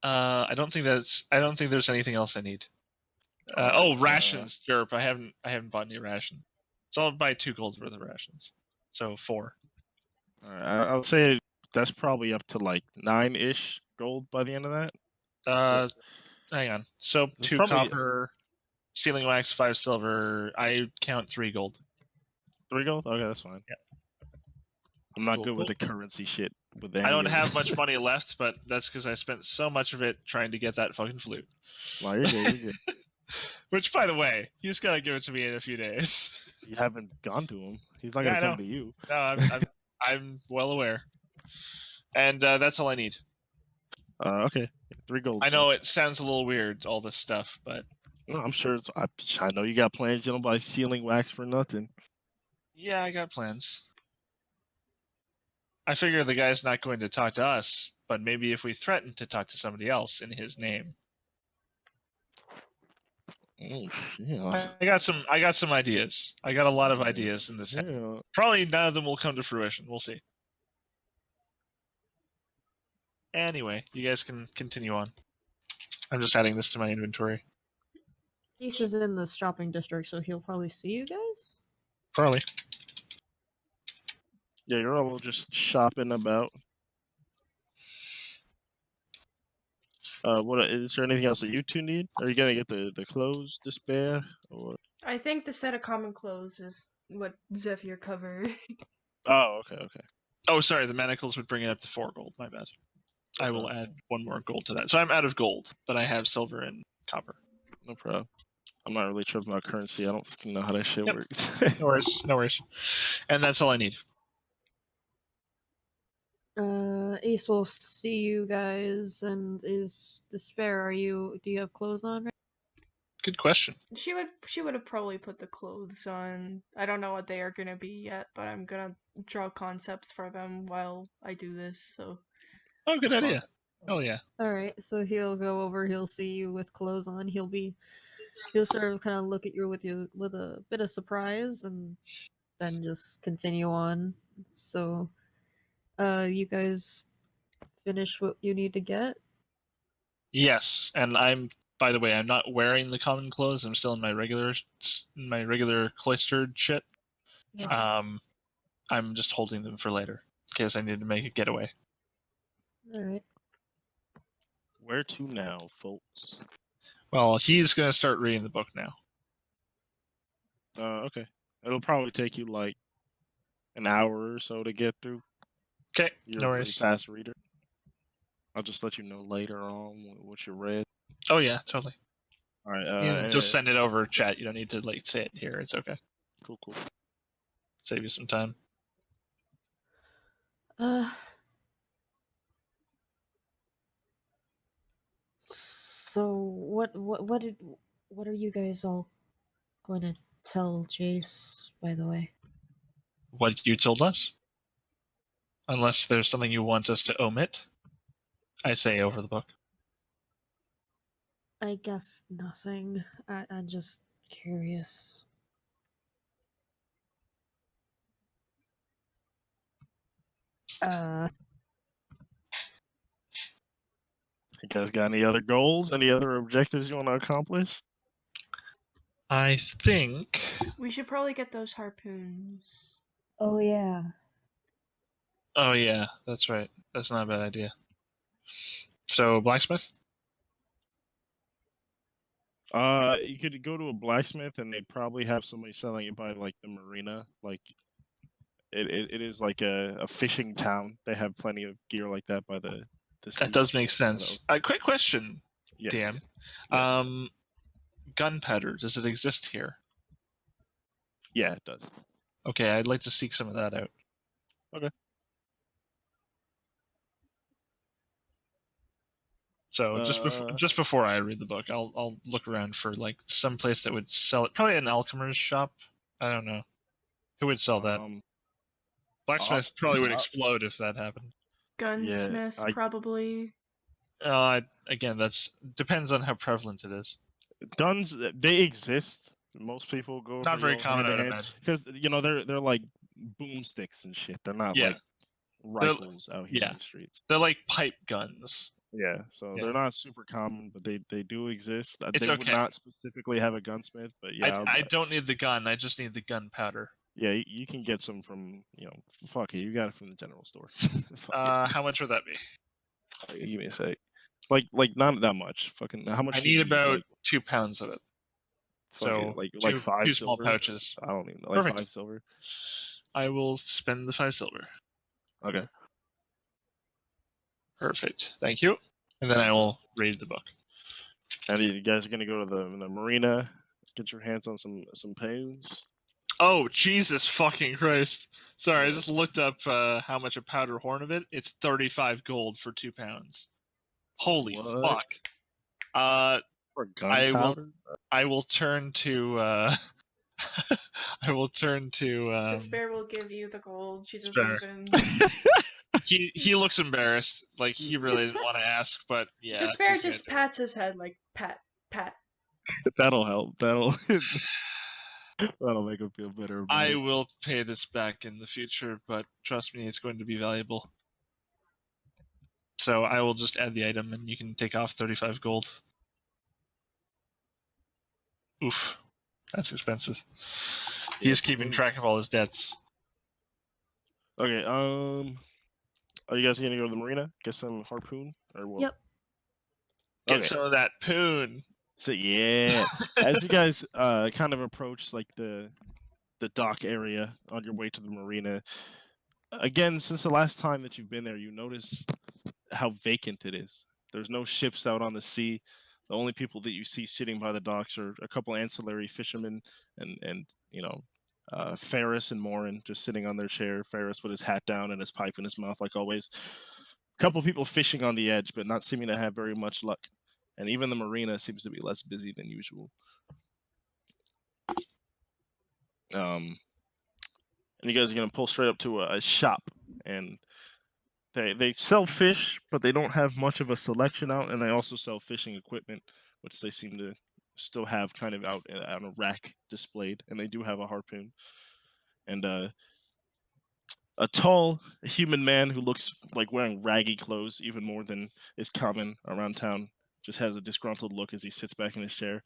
I don't think there's anything else I need. Rations, Derp. I haven't bought any ration. So I'll buy 2 gold worth of rations. So 4. All right, I'll say that's probably up to like 9-ish gold by the end of that. Hang on. Soap, There's 2 probably- copper, sealing wax, 5 silver. I count 3 gold. 3 gold? Okay, that's fine. Yeah. I'm not Cool, good with cool. the currency shit. With any I don't of have this. much money left, but that's because I spent so much of it trying to get that fucking flute. No, you're good. You're good. Which, by the way, he's gotta give it to me in a few days. You haven't gone to him. He's not Yeah, gonna I come know. to you. No, I'm well aware, and that's all I need. Okay, 3 gold. I know it sounds a little weird, all this stuff, but No, I'm sure it's. I know you got plans. You don't buy sealing wax for nothing. yeah, I got plans. I figure the guy's not going to talk to us, but maybe if we threaten to talk to somebody else in his name. Oh shit! I got some ideas. I got a lot of ideas in this. Yeah. Probably none of them will come to fruition. We'll see. Anyway, you guys can continue on. I'm just adding this to my inventory. Ace is in the shopping district, so he'll probably see you guys. Probably. Yeah, you're all just shopping about. What is there anything else that you two need? Are you gonna get the clothes, Despair, or? I think the set of common clothes is what Zephyr covered. Oh, okay. Oh, sorry. The manacles would bring it up to 4 gold. My bad. I will Okay. add 1 more gold to that. So I'm out of gold, but I have silver and copper. No problem. I'm not really tripping about currency. I don't fucking know how that shit Yep. works. No worries. No worries. And that's all I need. Ace will see you guys, and is Despair. Do you have clothes on? Right? Good question. She would have probably put the clothes on. I don't know what they are gonna be yet, but I'm gonna draw concepts for them while I do this. So Oh, good That's idea. Oh, yeah. All right, so he'll go over. He'll see you with clothes on. He'll sort of kind of look at you with a bit of surprise, and then just continue on. So, you guys finish what you need to get. Yes, and by the way, I'm not wearing the common clothes. I'm still in my regular cloistered shit. I'm just holding them for later in case I need to make a getaway. All right. Where to now, folks? Well, he's going to start reading the book now. Okay. It'll probably take you like an hour or so to get through. Okay, You're no a pretty worries. fast reader. I'll just let you know later on what you read. Oh, yeah, totally. All right. Just send it over chat. You don't need to say it here. It's okay. Cool. Save you some time. So what are you guys all going to tell Jace, by the way? What you told us? Unless there's something you want us to omit, I say over the book. I guess nothing. I'm just curious. You guys got any other goals? Any other objectives you want to accomplish? I think. We should probably get those harpoons. Oh yeah. Oh yeah, that's right. That's not a bad idea. So blacksmith. You could go to a blacksmith, and they'd probably have somebody selling it by like the marina. Like it is like a fishing town. They have plenty of gear like that by the sea. That does make sense. Quick question, Yes. DM. Yes. Gunpowder, does it exist here? Yeah, it does. Okay, I'd like to seek some of that out. Okay. So just before I read the book, I'll look around for like some place that would sell it. Probably an alchemer's shop. I don't know who would sell that. Blacksmith probably would explode if that happened. Gunsmith, probably. Again, that's depends on how prevalent it is. Guns, they exist. Most people go not very common, I imagine, because they're like boomsticks and shit. They're not like rifles out here in the streets. They're like pipe guns. Yeah, so they're not super common, but they do exist. It's they would not specifically have a gunsmith, but yeah, I don't need the gun. I just need the gunpowder. Yeah, you can get some from fuck it, you got it from the general store. How much would that be? Give me a sec. Like not that much. Fucking how much? I need about 2 pounds of it. So like 5 two silver? small pouches. I don't even know. Like 5 silver. I will spend the 5 silver. Okay. Perfect. Thank you. And then I will read the book. And you guys are gonna go to the marina, get your hands on some pounds. Oh, Jesus fucking Christ. Sorry, I just looked up how much a powder horn of it. It's 35 gold for 2 pounds. Holy fuck. For gunpowder? I will turn to Despair will give you the gold. She doesn't even. He looks embarrassed, like he really didn't want to ask, but yeah. Despair just pats his head like pat. That'll help. That'll make him feel better. I will pay this back in the future, but trust me, it's going to be valuable. So I will just add the item, and you can take off 35 gold. Oof, that's expensive. He's keeping track of all his debts. Okay. Are you guys gonna go to the marina? Get some harpoon or what? Yep. Get some of that poon. So yeah, as you guys kind of approach like the dock area on your way to the marina, again, since the last time that you've been there, you notice how vacant it is. There's no ships out on the sea. The only people that you see sitting by the docks are a couple ancillary fishermen and Ferris and Morin just sitting on their chair. Ferris with his hat down and his pipe in his mouth, like always. A couple people fishing on the edge, but not seeming to have very much luck. And even the marina seems to be less busy than usual. And you guys are gonna pull straight up to a shop, and they sell fish, but they don't have much of a selection out, and they also sell fishing equipment, which they seem to still have kind of out on a rack displayed, and they do have a harpoon. And a tall human man who looks like wearing raggy clothes even more than is common around town just has a disgruntled look as he sits back in his chair.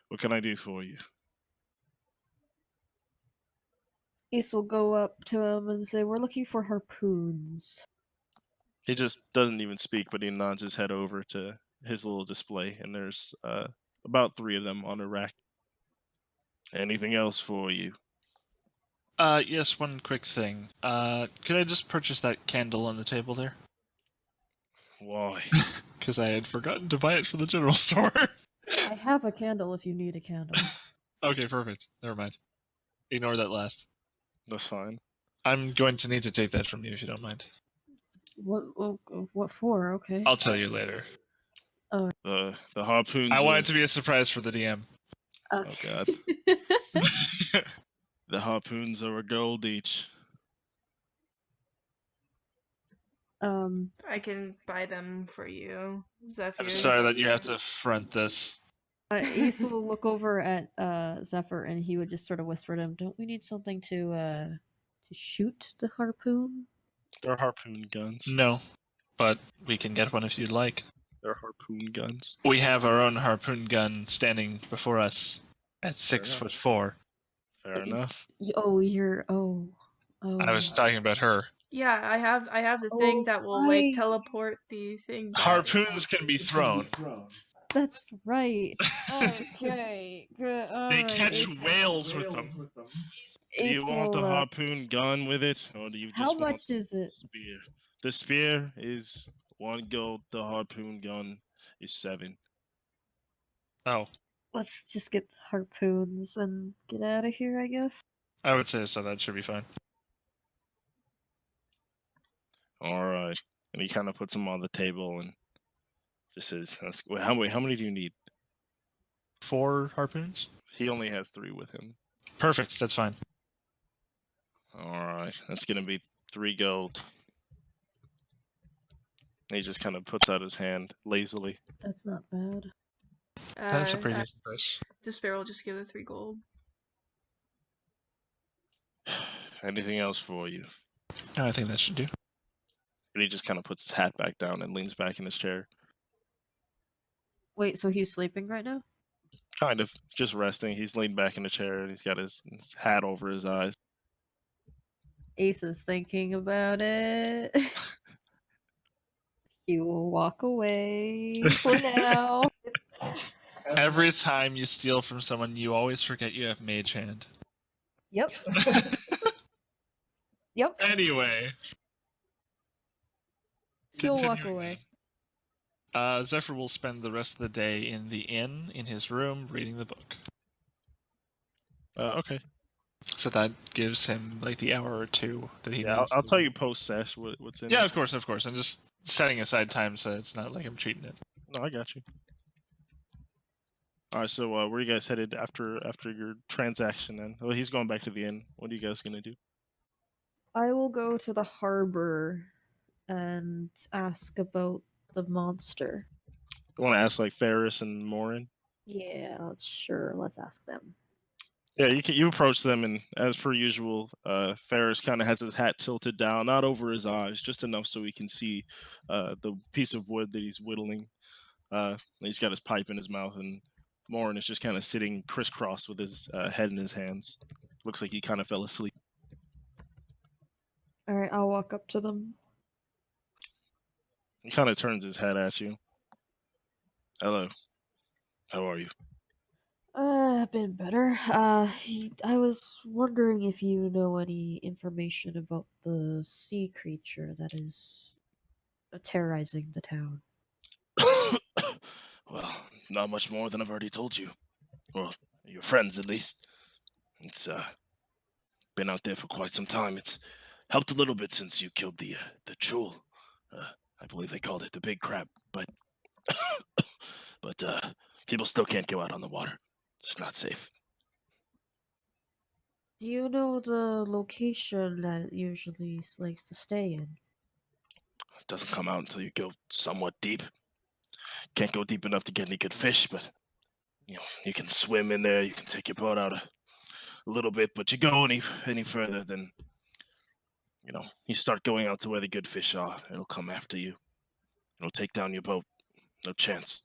What can I do for you? Ace will go up to him and say, "We're looking for harpoons." He just doesn't even speak, but he nods his head over to his little display, and there's about 3 of them on a rack. Anything else for you? Yes, one quick thing. Could I just purchase that candle on the table there? Why? Because I had forgotten to buy it for the general store. I have a candle if you need a candle. Okay, perfect. Never mind. Ignore that last. That's fine. I'm going to need to take that from you if you don't mind. What for? Okay. I'll tell you later. The harpoons. I want it to be a surprise for the DM. Oh god. The harpoons are a gold each. I can buy them for you, Zephyr. I'm sorry that you have to front this. Ace will look over at Zephyr, and he would just sort of whisper to him, "Don't we need something to shoot the harpoon?" They're harpoon guns. No, but we can get one if you'd like. They're harpoon guns. We have our own harpoon gun standing before us. At 6 enough. foot 4. Fair enough. I was talking about her. Yeah, I have the thing that will right. like teleport the thing back. Harpoons can be thrown. That's right. Okay. Good. They catch whales with them. Do you want the harpoon gun with it, or do you just How want much is the it? spear? The spear is 1 gold. The harpoon gun is 7. Oh, Let's just get harpoons and get out of here, I guess. I would say so. That should be fine. All right. And he kind of puts them on the table and just says, wait, how many do you need? 4 harpoons? He only has 3 with him. Perfect. That's fine. All right. That's going to be 3 gold. And he just kind of puts out his hand lazily. That's not bad. That's a pretty decent price. Despair will just give it 3 gold. Anything else for you? No, I think that should do. And he just kind of puts his hat back down and leans back in his chair. Wait, so he's sleeping right now? Kind of. Just resting. He's leaned back in the chair and he's got his hat over his eyes. Ace is thinking about it. He will walk away for now. Every time you steal from someone, you always forget you have mage hand. Yep. Yep. Anyway. He'll walk continuing away. Zephyr will spend the rest of the day in the inn, in his room, reading the book. Okay. So that gives him like the hour or 2 that he Yeah, needs. I'll tell you post-sesh what's in Yeah, it. of course. I'm just setting aside time so it's not like I'm cheating it. No, I got you. All right, so where are you guys headed after your transaction then? Well, he's going back to the inn. What are you guys going to do? I will go to the harbor and ask about the monster. You want to ask like Ferris and Morin? Yeah, let's ask them. Yeah, you approach them, and as per usual, Ferris kind of has his hat tilted down, not over his eyes, just enough so he can see the piece of wood that he's whittling. He's got his pipe in his mouth, and Morin is just kind of sitting crisscross with his head in his hands. Looks like he kind of fell asleep. Alright, I'll walk up to them. He kind of turns his head at you. Hello. How are you? Been better. I was wondering if you know any information about the sea creature that is terrorizing the town. Well, not much more than I've already told you. Well, your friends at least. It's been out there for quite some time. It's helped a little bit since you killed the jewel. I believe they called it the big crab, but people still can't go out on the water. It's not safe. Do you know the location that it usually likes to stay in? It doesn't come out until you go somewhat deep. Can't go deep enough to get any good fish, but you can swim in there. You can take your boat out a little bit, but you go any further, then you start going out to where the good fish are. It'll come after you. It'll take down your boat. No chance.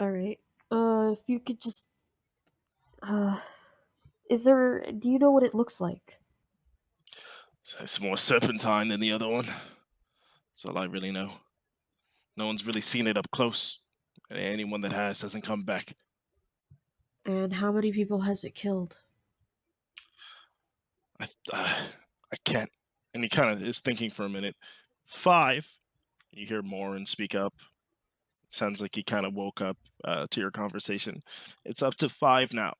Alright. If you could just do you know what it looks like? It's more serpentine than the other one. That's all I really know. No one's really seen it up close. And anyone that has doesn't come back. And how many people has it killed? I can't. And he kind of is thinking for a minute. 5. You hear Morin speak up. It sounds like he kind of woke up to your conversation. It's up to 5 now.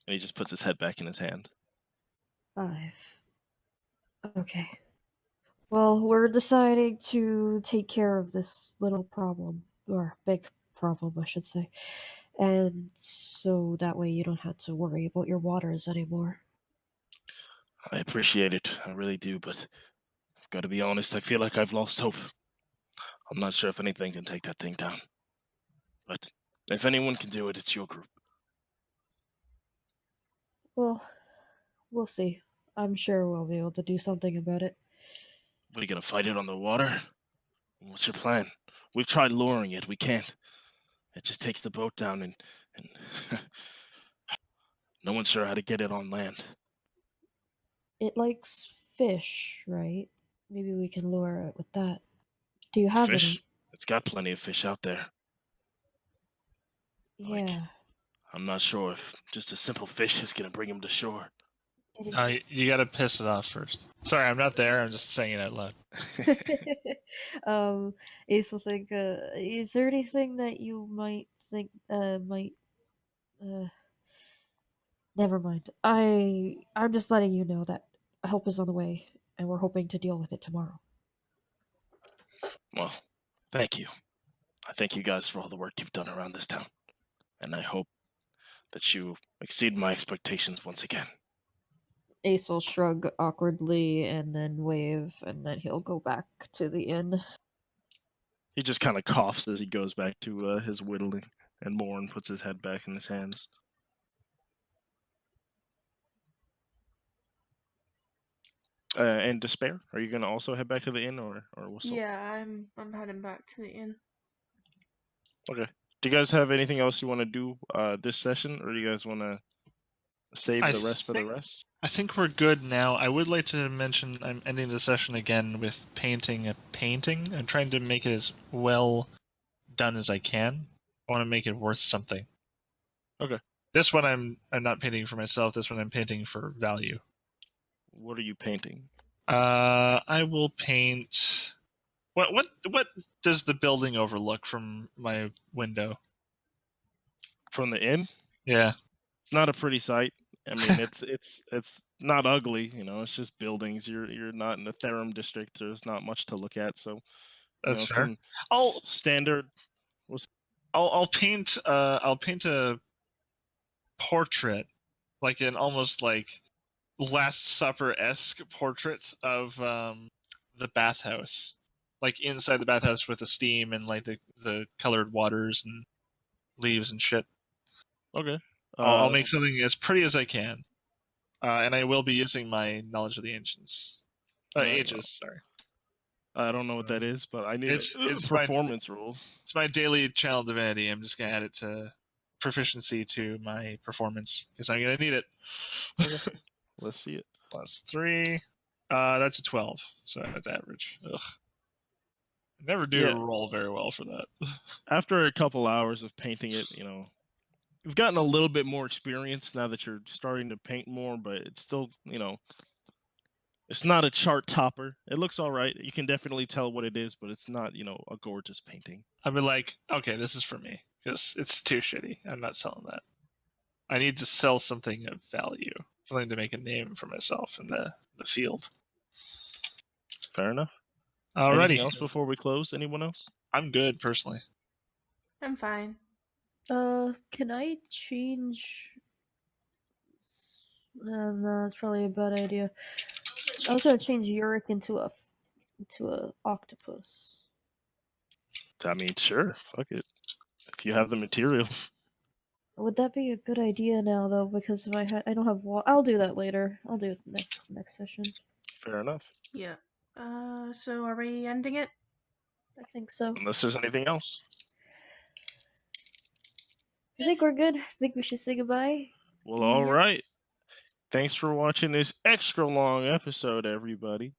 And he just puts his head back in his hand. 5. Okay. Well, we're deciding to take care of this little problem, or big problem, I should say. And so that way you don't have to worry about your waters anymore. I appreciate it. I really do, but I've got to be honest. I feel like I've lost hope. I'm not sure if anything can take that thing down. But if anyone can do it, it's your group. Well, we'll see. I'm sure we'll be able to do something about it. What, are you going to fight it on the water? What's your plan? We've tried luring it. We can't. It just takes the boat down, and and no one's sure how to get it on land. It likes fish, right? Maybe we can lure it with that. Do you have Fish? It's got plenty of fish out there. any? Like, Yeah. I'm not sure if just a simple fish is gonna bring him to shore. You gotta piss it off first. Sorry, I'm not there. I'm just saying it out loud. Ace will think, is there anything that you might think, might, never mind. I'm just letting you know that help is on the way, and we're hoping to deal with it tomorrow. Well, thank you. I thank you guys for all the work you've done around this town, and I hope that you exceed my expectations once again. Ace will shrug awkwardly and then wave, and then he'll go back to the inn. He just kind of coughs as he goes back to his whittling, and Morn puts his head back in his hands. And Despair, are you going to also head back to the inn, or whistle? Yeah, I'm heading back to the inn. Okay. Do you guys have anything else you want to do this session, or do you guys want to save the rest for the rest? I think we're good now. I would like to mention I'm ending the session again with painting a painting. I'm trying to make it as well done as I can. I want to make it worth something. Okay. This one I'm not painting for myself. This one I'm painting for value. What are you painting? I will paint. What does the building overlook from my window? From the inn? Yeah. It's not a pretty sight. I mean, it's not ugly, you know. It's just buildings. You're not in the Therum district. There's not much to look at. So, That's fair. some I'll standard. I'll paint a portrait, like an almost like Last Supper-esque portrait of the bathhouse, like inside the bathhouse with the steam and like the colored waters and leaves and shit. Okay. I'll make something as pretty as I can, and I will be using my knowledge of the ancients. Ages, sorry. I don't know what that is, but I need It's a performance rule. It's my daily channel divinity. I'm just gonna add it to proficiency to my performance because I'm gonna need it. Okay. Let's see it. +3. That's a 12, so that's average. Ugh. I never do roll very well for that. After a couple hours of painting it, you've gotten a little bit more experience now that you're starting to paint more, but it's still, it's not a chart topper. It looks all right. You can definitely tell what it is, but it's not, a gorgeous painting. I'd be like, okay, this is for me because it's too shitty. I'm not selling that. I need to sell something of value, something to make a name for myself in the field. Fair enough. Alrighty. Anything else before we close? Anyone else? I'm good personally. I'm fine. Can I change? No, that's probably a bad idea. I was gonna change Yurik into a octopus. I mean, sure. Fuck it. If you have the materials. Would that be a good idea now, though? Because if I don't have I'll do that later. I'll do it next session. Fair enough. Yeah. So are we ending it? I think so. Unless there's anything else. I think we're good. I think we should say goodbye. Well, all right. Thanks for watching this extra long episode, everybody.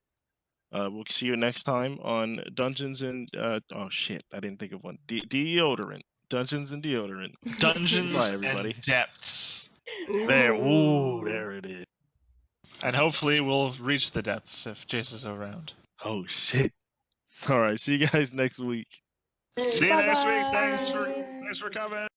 We'll see you next time on Dungeons and oh shit, I didn't think of one. Deodorant. Dungeons and Deodorant. Dungeons Bye, everybody. and Depths. There it is. And hopefully we'll reach the depths if Jace is around. Oh shit. All right, see you guys next week. See you next week. Thanks for coming.